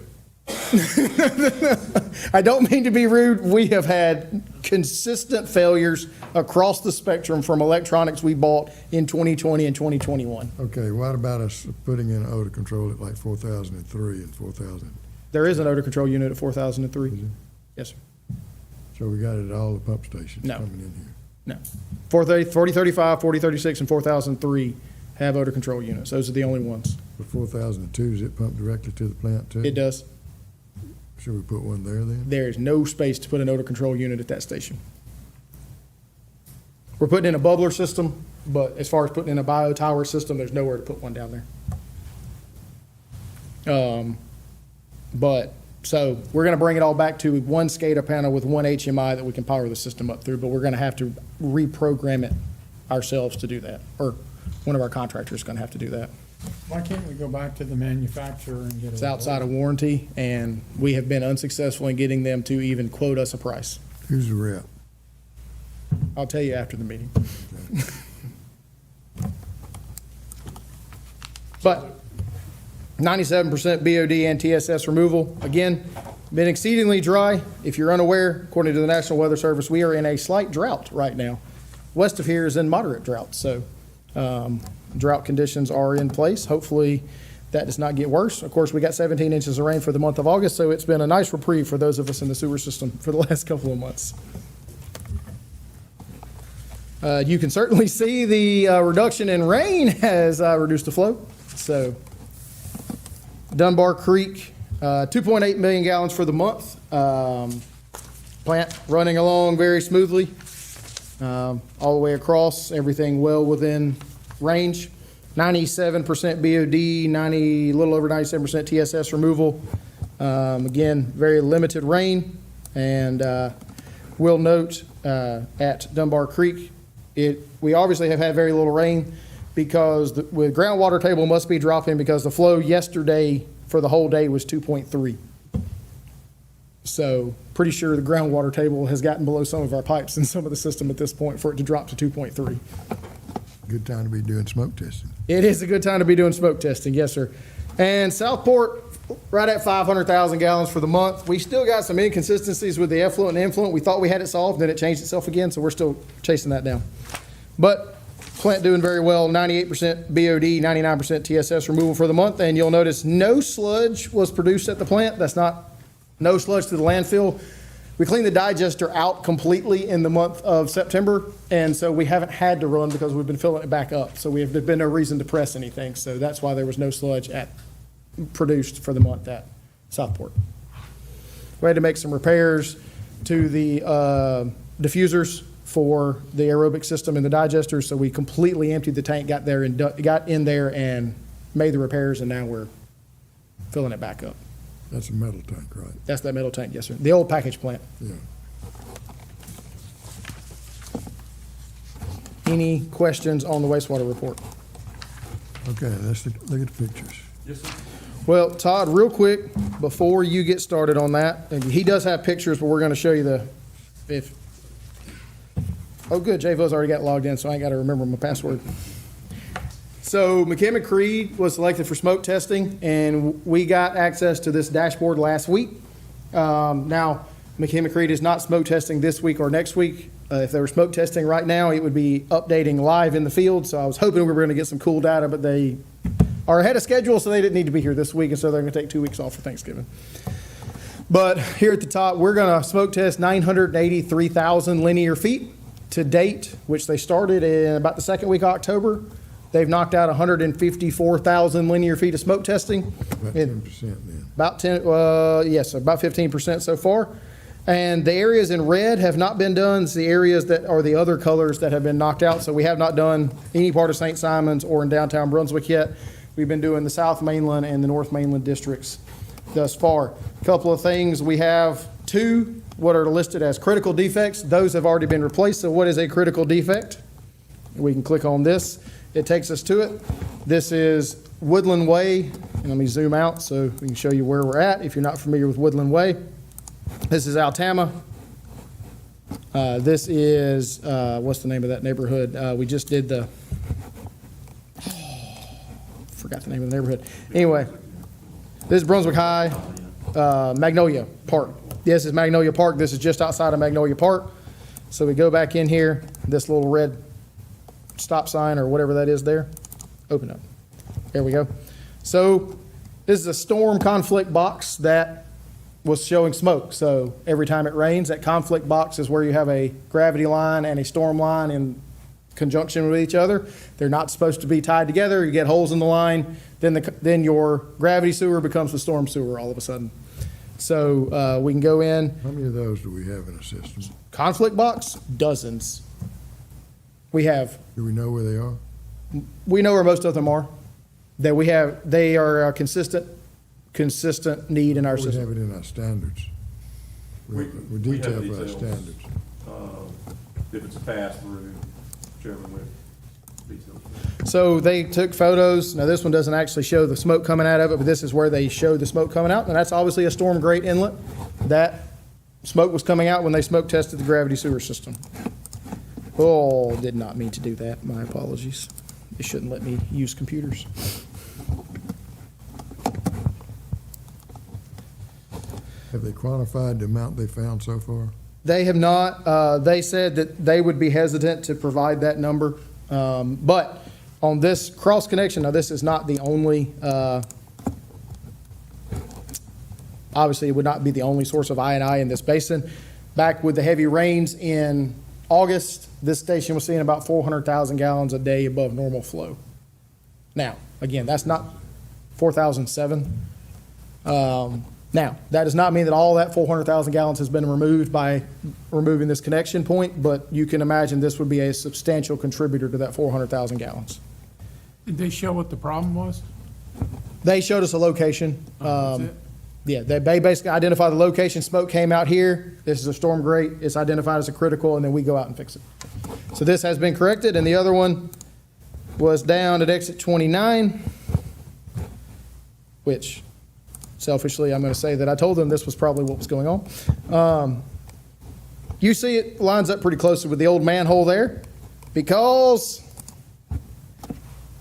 I don't mean to be rude. We have had consistent failures across the spectrum from electronics we bought in 2020 and 2021. Okay, what about us putting in odor control at like 4003 and 4000? There is an odor control unit at 4003. Is it? Yes, sir. So we got it at all the pump stations No. coming in here. No. 4035, 4036, and 4003 have odor control units. Those are the only ones. But 4002, is it pumped directly to the plant too? It does. Should we put one there then? There is no space to put an odor control unit at that station. We're putting in a bubbler system, but as far as putting in a bio tower system, there's nowhere to put one down there. But, so we're gonna bring it all back to one SCADA panel with one HMI that we can power the system up through, but we're gonna have to reprogram it ourselves to do that, or one of our contractors is gonna have to do that. Why can't we go back to the manufacturer and get it? It's outside of warranty, and we have been unsuccessful in getting them to even quote us a price. Who's the rep? I'll tell you after the meeting. But 97% BOD and TSS removal. Again, been exceedingly dry. If you're unaware, according to the National Weather Service, we are in a slight drought right now. West of here is in moderate drought, so drought conditions are in place. Hopefully, that does not get worse. Of course, we got 17 inches of rain for the month of August, so it's been a nice reprieve for those of us in the sewer system for the last couple of months. You can certainly see the reduction in rain has reduced the flow. So Dunbar Creek, 2.8 million gallons for the month. Plant running along very smoothly. All the way across, everything well within range. 97% BOD, a little over 97% TSS removal. Again, very limited rain. And we'll note at Dunbar Creek, we obviously have had very little rain because the groundwater table must be dropping because the flow yesterday for the whole day was 2.3. So pretty sure the groundwater table has gotten below some of our pipes in some of the system at this point for it to drop to 2.3. Good time to be doing smoke testing. It is a good time to be doing smoke testing, yes, sir. And Southport, right at 500,000 gallons for the month. We still got some inconsistencies with the effluent and influent. We thought we had it solved, then it changed itself again, so we're still chasing that down. But plant doing very well, 98% BOD, 99% TSS removal for the month. And you'll notice no sludge was produced at the plant. That's not no sludge to the landfill. We cleaned the digester out completely in the month of September, and so we haven't had to run because we've been filling it back up. So there's been no reason to press anything. So that's why there was no sludge produced for the month at Southport. We had to make some repairs to the diffusers for the aerobic system in the digester, so we completely emptied the tank, got in there and made the repairs, and now we're filling it back up. That's a metal tank, right? That's that metal tank, yes, sir. The old package plant. Yeah. Any questions on the wastewater report? Okay, let's look at the pictures. Yes, sir. Well, Todd, real quick, before you get started on that, and he does have pictures, but we're going to show you oh, good, JVO's already got logged in, so I ain't got to remember my password. So McKim Creed was selected for smoke testing, and we got access to this dashboard last week. Now, McKim Creed is not smoke testing this week or next week. If they were smoke testing right now, it would be updating live in the field, so I was hoping we were going to get some cool data, but they are ahead of schedule, so they didn't need to be here this week, and so they're going to take 2 weeks off for Thanksgiving. But here at the top, we're going to smoke test 983,000 linear feet to date, which they started in about the second week of October. They've knocked out 154,000 linear feet of smoke testing. About 10% then. About 10, yes, about 15% so far. And the areas in red have not been done. It's the areas that are the other colors that have been knocked out. So we have not done any part of St. Simons or in downtown Brunswick yet. We've been doing the South Mainland and the North Mainland districts thus far. A couple of things. We have 2 what are listed as critical defects. Those have already been replaced. So what is a critical defect? We can click on this. It takes us to it. This is Woodland Way. And let me zoom out so we can show you where we're at if you're not familiar with Woodland Way. This is Altama. This is, what's the name of that neighborhood? We just did forgot the name of the neighborhood. Anyway, this is Brunswick High, Magnolia Park. This is Magnolia Park. This is just outside of Magnolia Park. So we go back in here, this little red stop sign or whatever that is there, open up. There we go. So this is a storm conflict box that was showing smoke. So every time it rains, that conflict box is where you have a gravity line and a storm line in conjunction with each other. They're not supposed to be tied together. You get holes in the line, then your gravity sewer becomes the storm sewer all of a sudden. So we can go in. How many of those do we have in the system? Conflict box, dozens. We have, Do we know where they are? we know where most of them are. That we have, they are a consistent need in our We system. have it in our standards. We We have detail for our details. standards. If it's a pass-through, Chairman, with details. So they took photos. Now, this one doesn't actually show the smoke coming out of it, but this is where they show the smoke coming out. And that's obviously a storm grate inlet. That smoke was coming out when they smoke tested the gravity sewer system. Oh, did not mean to do that. My apologies. They shouldn't let me use computers. Have they quantified the amount they found so far? They have not. They said that they would be hesitant to provide that number. But on this cross connection, now this is not the only, obviously it would not be the only source of I&I in this basin. Back with the heavy rains in August, this station was seeing about 400,000 gallons a day above normal flow. Now, again, that's not 4,007. Now, that does not mean that all that 400,000 gallons has been removed by removing this connection point, but you can imagine this would be a substantial contributor to that 400,000 gallons. Did they show what the problem was? They showed us a location. That's it? Yeah, they basically identify the location, smoke came out here, this is a storm grate, it's identified as a critical, and then we go out and fix it. So this has been corrected, and the other one was down at exit 29, which selfishly, I'm going to say that I told them this was probably what was going on. You see it lines up pretty closely with the old manhole there, because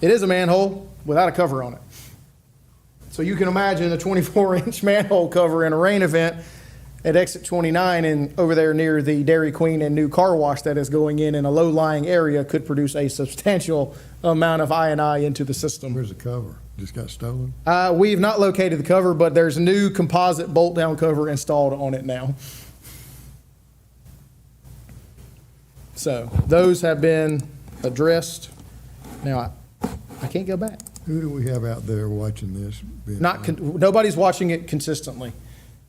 it is a manhole without a cover on it. So you can imagine a 24-inch manhole cover in a rain event at exit 29 and over there near the Dairy Queen and new car wash that is going in a low-lying area could produce a substantial amount of I&I into the system. Where's the cover? Just got stolen? We've not located the cover, but there's a new composite bolt-down cover installed on it now. So those have been addressed. Now, I can't go back. Who do we have out there watching this? Nobody's watching it consistently.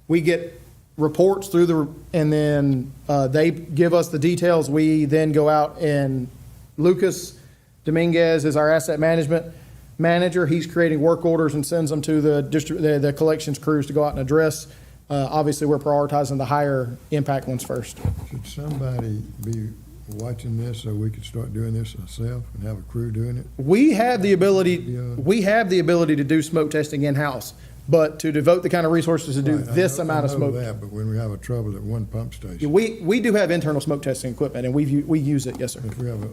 We get reports through and then they give us the details. We then go out and Lucas Dominguez is our asset management manager. He's creating work orders and sends them to the collections crews to go out and address. Obviously, we're prioritizing the higher impact ones first. Should somebody be watching this so we could start doing this ourselves and have a crew doing it? We have the ability to do smoke testing in-house, but to devote the kind of resources to do Right, this amount of I know smoke. that, but when we have a trouble at one pump station, We do have internal smoke testing equipment, and we use it, yes, sir. if we have a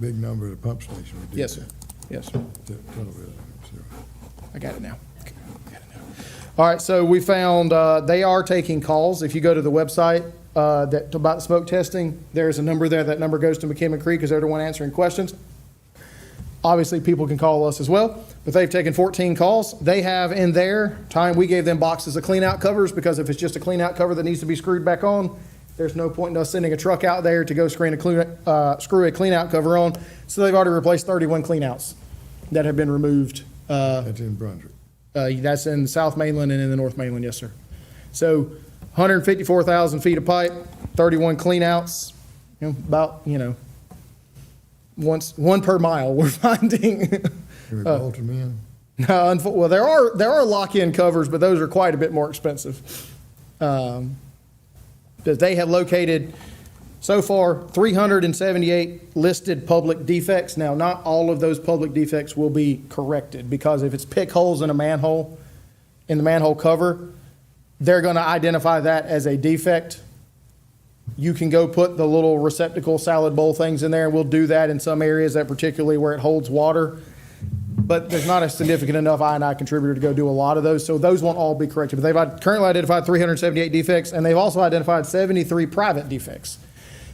big number at a pump station, we do Yes, sir. that. Yes, sir. Tell it. I got it now. Okay, got it now. All right, so we found, they are taking calls. If you go to the website, about smoke testing, there's a number there. That number goes to McKinnon Creek because they're the one answering questions. Obviously, people can call us as well, but they've taken 14 calls. They have in their time, we gave them boxes of clean-out covers because if it's just a clean-out cover that needs to be screwed back on, there's no point in us sending a truck out there to go screw a clean-out cover on. So they've already replaced 31 clean-outs that have been removed. That's in Brunswick. That's in the South Mainland and in the North Mainland, yes, sir. So 154,000 feet of pipe, 31 cleanouts, one per mile we're finding. Can we bolt them in? No, well, there are lock-in covers, but those are quite a bit more expensive. Because they have located, so far, 378 listed public defects. Now, not all of those public defects will be corrected, because if it's pick holes in a manhole, in the manhole cover, they're going to identify that as a defect. You can go put the little receptacle salad bowl things in there, and we'll do that in some areas, that particularly where it holds water. But there's not a significant enough I&I contributor to go do a lot of those, so those won't all be corrected. But they've currently identified 378 defects, and they've also identified 73 private defects.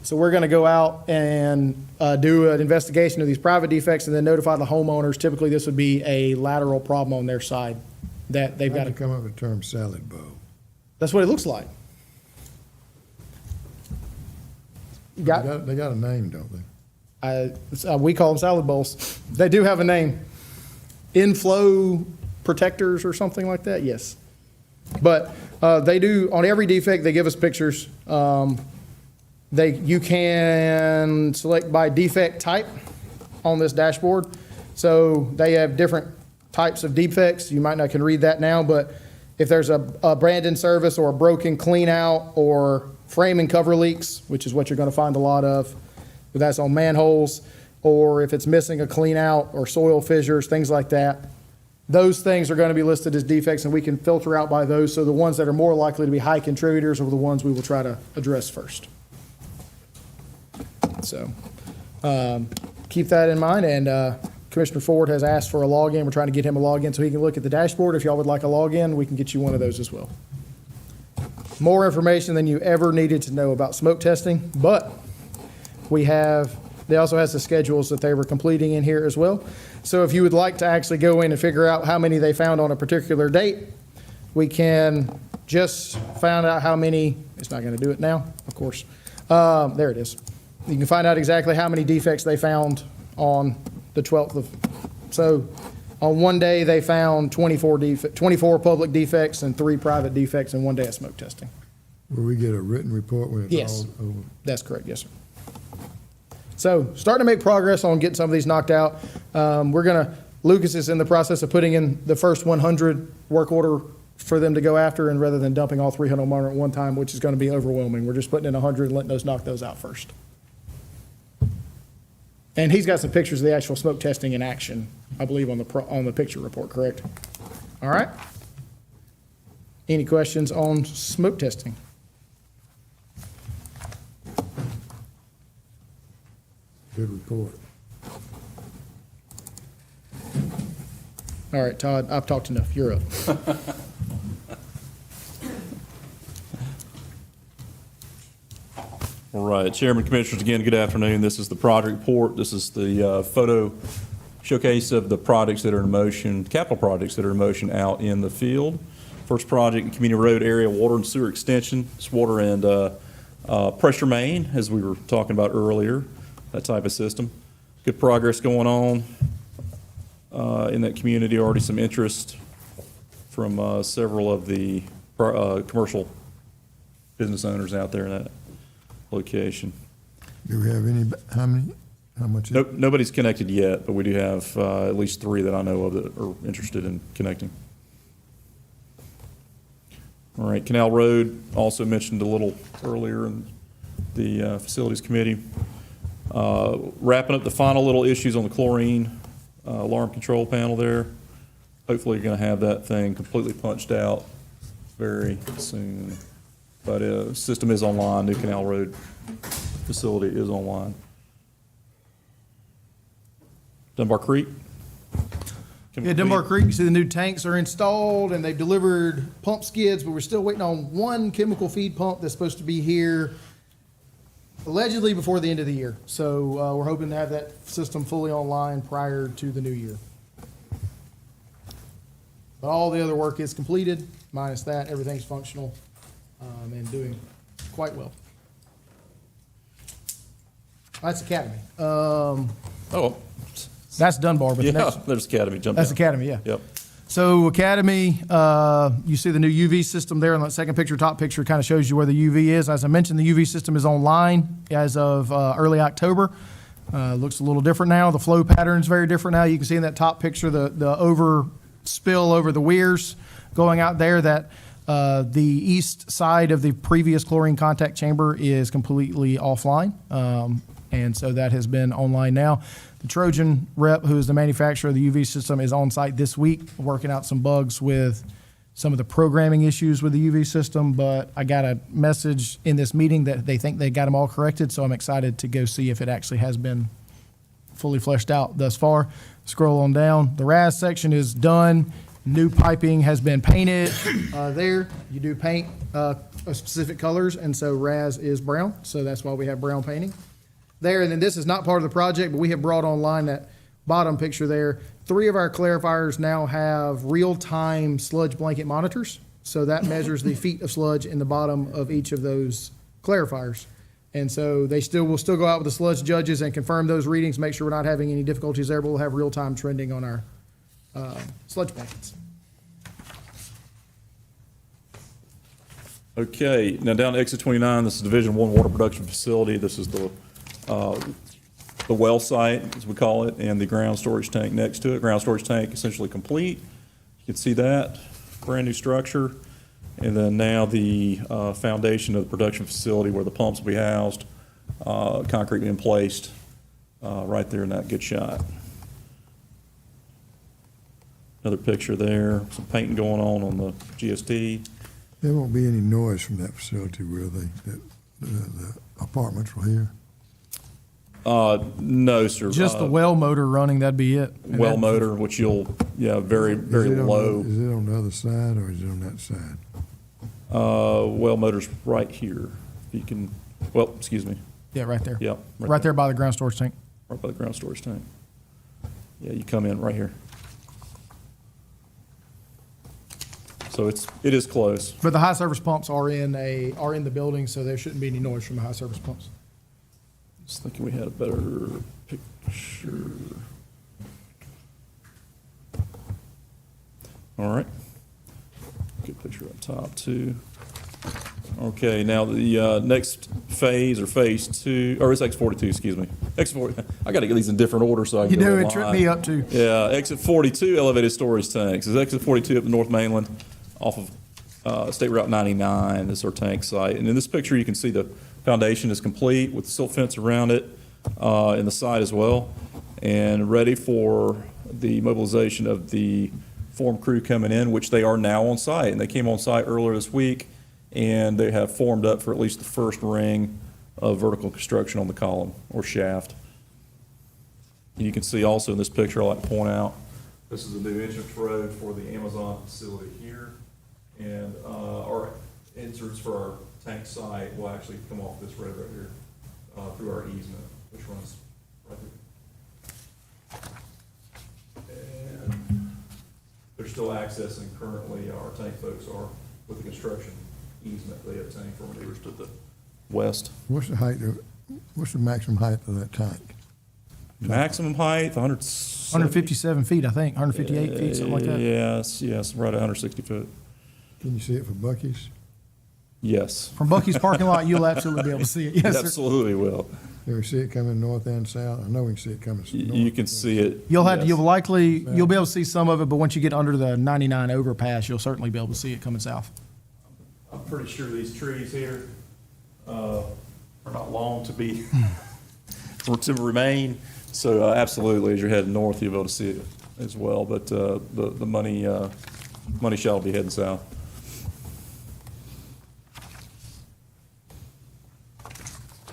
So we're going to go out and do an investigation of these private defects and then notify the homeowners. Typically, this would be a lateral problem on their side that they've got How'd to. you come up with the term salad bowl? That's what it looks like. They got a name, don't they? We call them salad bowls. They do have a name. Inflow protectors or something like that, yes. But they do, on every defect, they give us pictures. You can select by defect type on this dashboard. So they have different types of defects. You might not can read that now, but if there's a brand service or a broken clean out or frame and cover leaks, which is what you're going to find a lot of, but that's on manholes, or if it's missing a clean out or soil fissures, things like that, those things are going to be listed as defects, and we can filter out by those. So the ones that are more likely to be high contributors are the ones we will try to address first. So keep that in mind. And Commissioner Ford has asked for a login. We're trying to get him a login so he can look at the dashboard. If y'all would like a login, we can get you one of those as well. More information than you ever needed to know about smoke testing, but they also has the schedules that they were completing in here as well. So if you would like to actually go in and figure out how many they found on a particular date, we can just find out how many. It's not going to do it now, of course. There it is. You can find out exactly how many defects they found on the 12th of, so on one day they found 24 public defects and 3 private defects in one day of smoke testing. Will we get a written report when it's Yes. all over? That's correct, yes, sir. So starting to make progress on getting some of these knocked out. Lucas is in the process of putting in the first 100 work order for them to go after, and rather than dumping all 300 on at one time, which is going to be overwhelming, we're just putting in 100 and letting us knock those out first. And he's got some pictures of the actual smoke testing in action, I believe, on the picture report, correct? All right. Any questions on smoke testing? Good report. All right, Todd, I've talked enough. You're up. All right, Chairman, Commissioners, again, good afternoon. This is the project report. This is the photo showcase of the projects that are in motion, capital projects that are in motion out in the field. First project, Community Road Area Water and Sewer Extension. It's water and pressure main, as we were talking about earlier, that type of system. Good progress going on in that community. Already some interest from several of the commercial business owners out there in that location. Do we have how much? Nope, nobody's connected yet, but we do have at least 3 that I know of that are interested in connecting. All right, Canal Road, also mentioned a little earlier in the Facilities Committee. Wrapping up the final little issues on the chlorine alarm control panel there. Hopefully you're going to have that thing completely punched out very soon. But system is online, new Canal Road facility is online. Dunbar Creek. Yeah, Dunbar Creek, you see the new tanks are installed and they've delivered pump skids, but we're still waiting on one chemical feed pump that's supposed to be here allegedly before the end of the year. So we're hoping to have that system fully online prior to the new year. But all the other work is completed, minus that, everything's functional and doing quite well. That's Academy. Oh, That's Dunbar, but the yeah, next, there's Academy. Jump that's down. Academy, yeah. Yep. So Academy, you see the new UV system there in that second picture, top picture kind of shows you where the UV is. As I mentioned, the UV system is online as of early October. Looks a little different now. The flow pattern is very different now. You can see in that top picture the over spill over the weirs going out there, that the east side of the previous chlorine contact chamber is completely offline. And so that has been online now. The Trojan rep, who is the manufacturer of the UV system, is on site this week working out some bugs with some of the programming issues with the UV system. But I got a message in this meeting that they think they got them all corrected, so I'm excited to go see if it actually has been fully fleshed out thus far. Scroll on down. The RAS section is done. New piping has been painted there. You do paint specific colors, and so RAS is brown, so that's why we have brown painting there. And then this is not part of the project, but we have brought online that bottom picture there. 3 of our clarifiers now have real-time sludge blanket monitors. So that measures the feet of sludge in the bottom of each of those clarifiers. And so they will still go out with the sludge judges and confirm those readings, make sure we're not having any difficulties there, but we'll have real-time trending on our sludge blankets. Okay, now down to exit 29, this is Division 1 Water Production Facility. This is the well site, as we call it, and the ground storage tank next to it. Ground storage tank essentially complete. You can see that, brand new structure. And then now the foundation of the production facility where the pumps will be housed, concrete being placed right there in that good shot. Another picture there, some painting going on the GSD. There won't be any noise from that facility, will they? That the apartments will hear? No, sir. Just the well motor running, that'd be it. And Well that- motor, which you'll, very, very Is it on the- low. Is it on the other side or is it on that side? Well motor's right here. You can, well, excuse me. Yeah, right there. Yeah. Right there by the ground storage tank. Right by the ground storage tank. Yeah, you come in right here. So it is close. But the high service pumps are in the building, so there shouldn't be any noise from the high service pumps. Just thinking we had a better picture. All right. Good picture up top too. Okay, now the next phase, or phase 2, or it's X42, excuse me. X40, I gotta get these in different order so I can You go do, online. it tripped me up too. Yeah, exit 42, elevated storage tanks. This is exit 42 up the North Mainland off of State Route 99. This is our tank site. And in this picture, you can see the foundation is complete with the silt fence around it and the site as well, and ready for the mobilization of the form crew coming in, which they are now on site. And they came on site earlier this week, and they have formed up for at least the first ring of vertical construction on the column or shaft. And you can see also in this picture, I like to point out, this is a new entrance road for the Amazon facility here. And our inserts for our tank site will actually come off this road right here through our easement, which runs right there. And they're still accessing currently, our tank folks are, with the construction easement they obtained from neighbors to the west. What's the maximum height of that tank? Maximum height, 157 feet, I think, 158 feet, something like that. Yes, right at 160 foot. Can you see it from Bucky's? Yes. From Bucky's parking lot, you'll absolutely be able to see it. Yes, sir. Absolutely will. Can we see it coming north and south? I know we can see it coming north. You can see it. You'll yes. be able to see some of it, but once you get under the 99 overpass, you'll certainly be able to see it coming south. I'm pretty sure these trees here are not long to be, to remain. So absolutely, as you're heading north, you'll be able to see it as well. But the money shot will be heading south.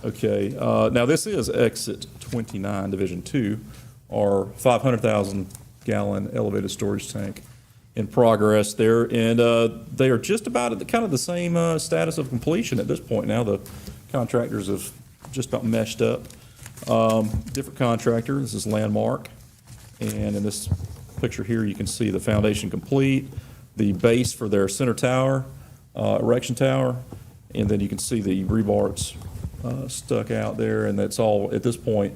Okay, now this is exit 29, Division 2, our 500,000 gallon elevated storage tank in progress there, and they are just about at the same status of completion at this point now. The contractors have just about meshed up. Different contractor, this is Landmark, and in this picture here you can see the foundation complete, the base for their center tower, erection tower, and then you can see the rebarts stuck out there, and that's all at this point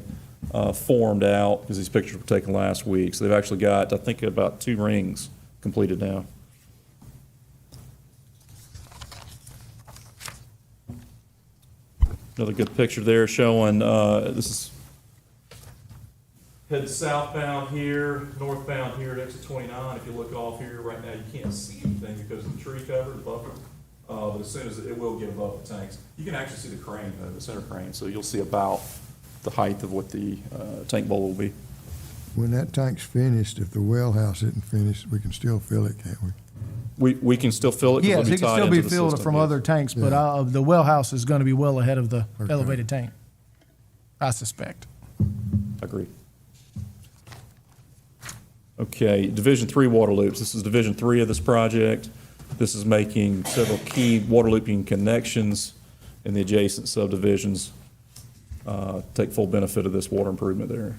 formed out because these pictures were taken last week. So they've actually got, I think, about 2 rings completed now. Another good picture there showing, this is head southbound here, northbound here at exit 29. If you look off here right now, you can't see anything because of the tree cover, the buffer. But as soon as it will get above the tanks, you can actually see the crane, the center crane. So you'll see about the height of what the tank bowl will be. When that tank's finished, if the well house isn't finished, we can still fill it, can't we? We can still fill it. 'Cause Yes, it'll it can tied still be into the filled system, from yes. other tanks, but Yeah. the well house is going to be well ahead of the Okay. elevated tank, I suspect. Agree. Okay, Division 3 water loops. This is Division 3 of this project. This is making several key water looping connections in the adjacent subdivisions. Take full benefit of this water improvement there.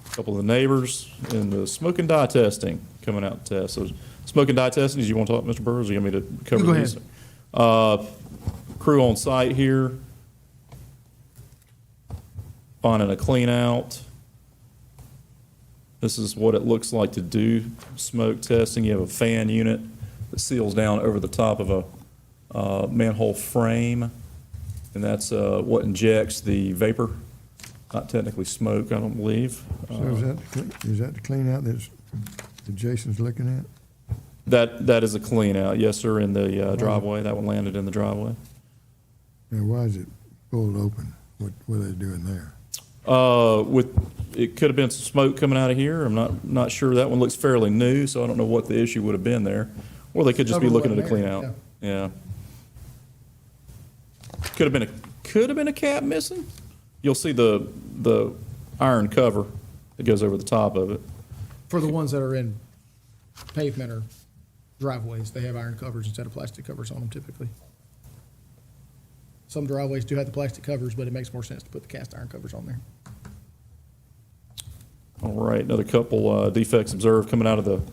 A couple of the neighbors and the smoke and dye testing coming out to test. So smoke and dye testing, do you want to talk, Mr. Burrs, or you want me to cover Go these? ahead. Crew on site here, finding a clean out. This is what it looks like to do smoke testing. You have a fan unit that seals down over the top of a manhole frame, and that's what injects the vapor, not technically smoke, I don't believe. So is that the clean out that Jason's looking at? That is a clean out, yes, sir, in the driveway. That one landed in the driveway. Now, why is it pulled open? What are they doing there? It could have been some smoke coming out of here. I'm not sure. That one looks fairly new, so I don't know what the issue would have been there. Or they could just be Cover looking at a wasn't clean there, out. Yeah. Could have been a cap missing. You'll see the iron cover that goes over the top of it. For the ones that are in pavement or driveways, they have iron covers instead of plastic covers on them typically. Some driveways do have the plastic covers, but it makes more sense to put the cast iron covers on there. All right, another couple defects observed coming out of the That's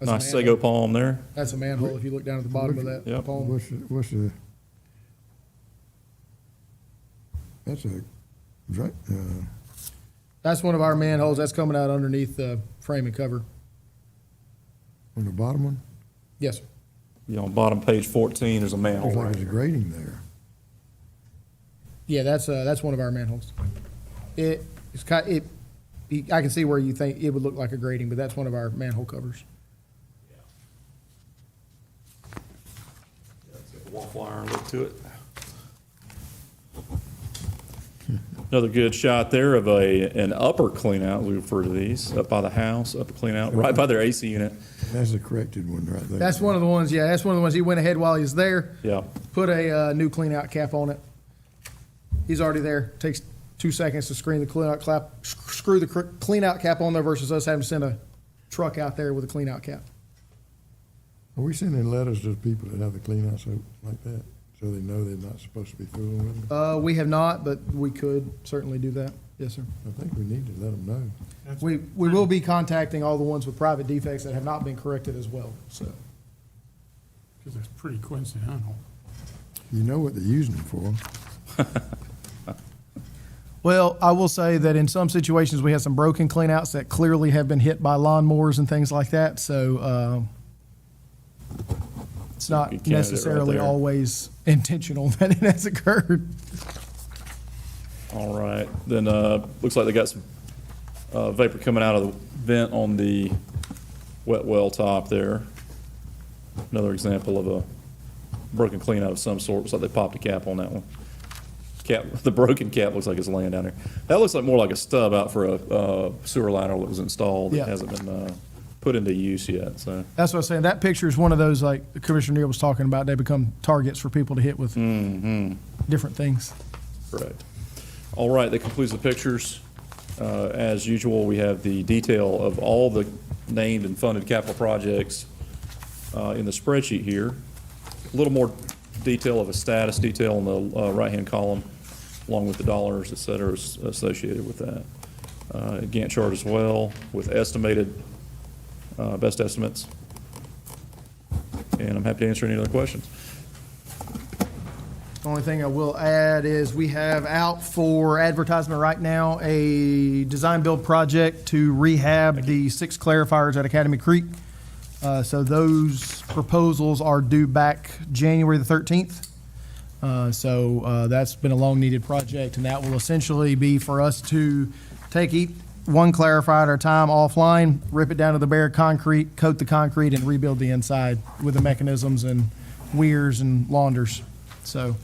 a nice manhole. sago palm there. That's a manhole if you look down at the bottom of that Yep. palm. What's the, that's a, That's one of our manholes. That's coming out underneath the frame and cover. on the bottom one? Yes, sir. Yeah, on bottom page 14, there's a manhole Looks like right there's a there. grating there. Yeah, that's one of our manholes. I can see where you think it would look like a grating, but that's one of our manhole covers. It's got the waffle iron look to it. Another good shot there of an upper clean out, we refer to these, up by the house, upper clean out, right by their AC unit. That's the corrected one right there. That's one of the ones, yeah, that's one of the ones he went ahead while he was there, Yeah, put a new clean out cap on it. He's already there. Takes 2 seconds to screen the clean out cap, screw the clean out cap on there versus us having to send a truck out there with a clean out cap. Are we sending letters to people that have the clean out soap like that, so they know they're not supposed to be fooling with them? We have not, but we could certainly do that. Yes, sir. I think we need to let them know. We will be contacting all the ones with private defects that have not been corrected as well, so. Because it's pretty coincidental. You know what they're using them for. Well, I will say that in some situations, we have some broken cleanouts that clearly have been hit by lawnmowers and things like that, so it's Good not candidate right necessarily there. always intentional that it has occurred. all right. Then, looks like they got some vapor coming out of the vent on the wet well top there. Another example of a broken clean out of some sort. Looks like they popped a cap on that one. The broken cap looks like it's laying down there. That looks like more like a stub out for a sewer liner that was installed that Yeah. hasn't been put into use yet, so. That's what I was saying. That picture is one of those, like Commissioner Neal was talking about, they become targets for people to hit with different things. Correct. All right, that concludes the pictures. As usual, we have the detail of all the named and funded capital projects in the spreadsheet here. A little more detail of a status detail in the right-hand column, along with the dollars, et cetera, associated with that. A Gantt chart as well with estimated, best estimates. And I'm happy to answer any other questions. The only thing I will add is we have out for advertisement right now a design-build project to rehab the 6 clarifiers at Academy Creek. So those proposals are due back January the 13th. So that's been a long-needed project, and that will essentially be for us to take one clarifier at a time offline, rip it down to the bare concrete, coat the concrete, and rebuild the inside with the mechanisms and weirs and launders. So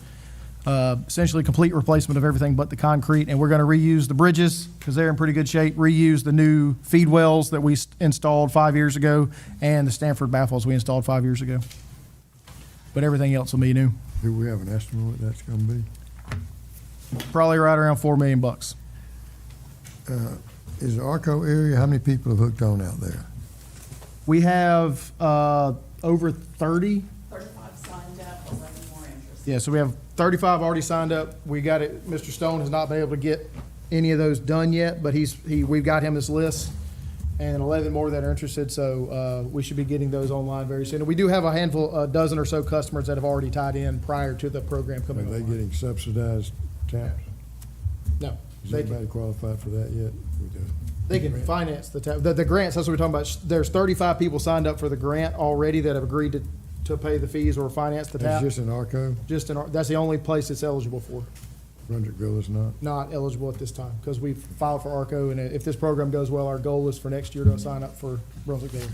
essentially complete replacement of everything but the concrete, and we're going to reuse the bridges because they're in pretty good shape, reuse the new feed wells that we installed 5 years ago, and the Stanford baffles we installed 5 years ago. But everything else will be new. Do we have an estimate what that's gonna be? Probably right around $4 million. Is the Arco area, how many people have hooked on out there? We have over 30. 35 signed up, 11 more interested. Yeah, so we have 35 already signed up. We got it, Mr. Stone has not been able to get any of those done yet, but we've got him this list, and 11 more that are interested, so we should be getting those online very soon. And we do have a handful, a dozen or so customers that have already tied in prior to the program Are coming they online. getting subsidized taps? No, Is they anybody qualified for that yet? they can finance the grants, that's what we're talking about. There's 35 people signed up for the grant already that have agreed to to pay the fees or finance the That's tap. just in ARCO, That's the only place it's eligible for. Brunswick-Glynn is not. Not eligible at this time, because we've filed for ARCO, and if this program goes well, our goal is for next year to sign up for Brunswick-Glynn.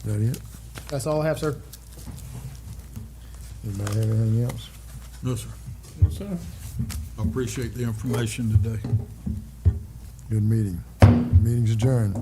Is that it? That's all I have, sir. Anybody have anything else? No, sir. No, sir. I appreciate the information today. Good meeting. Meeting's adjourned.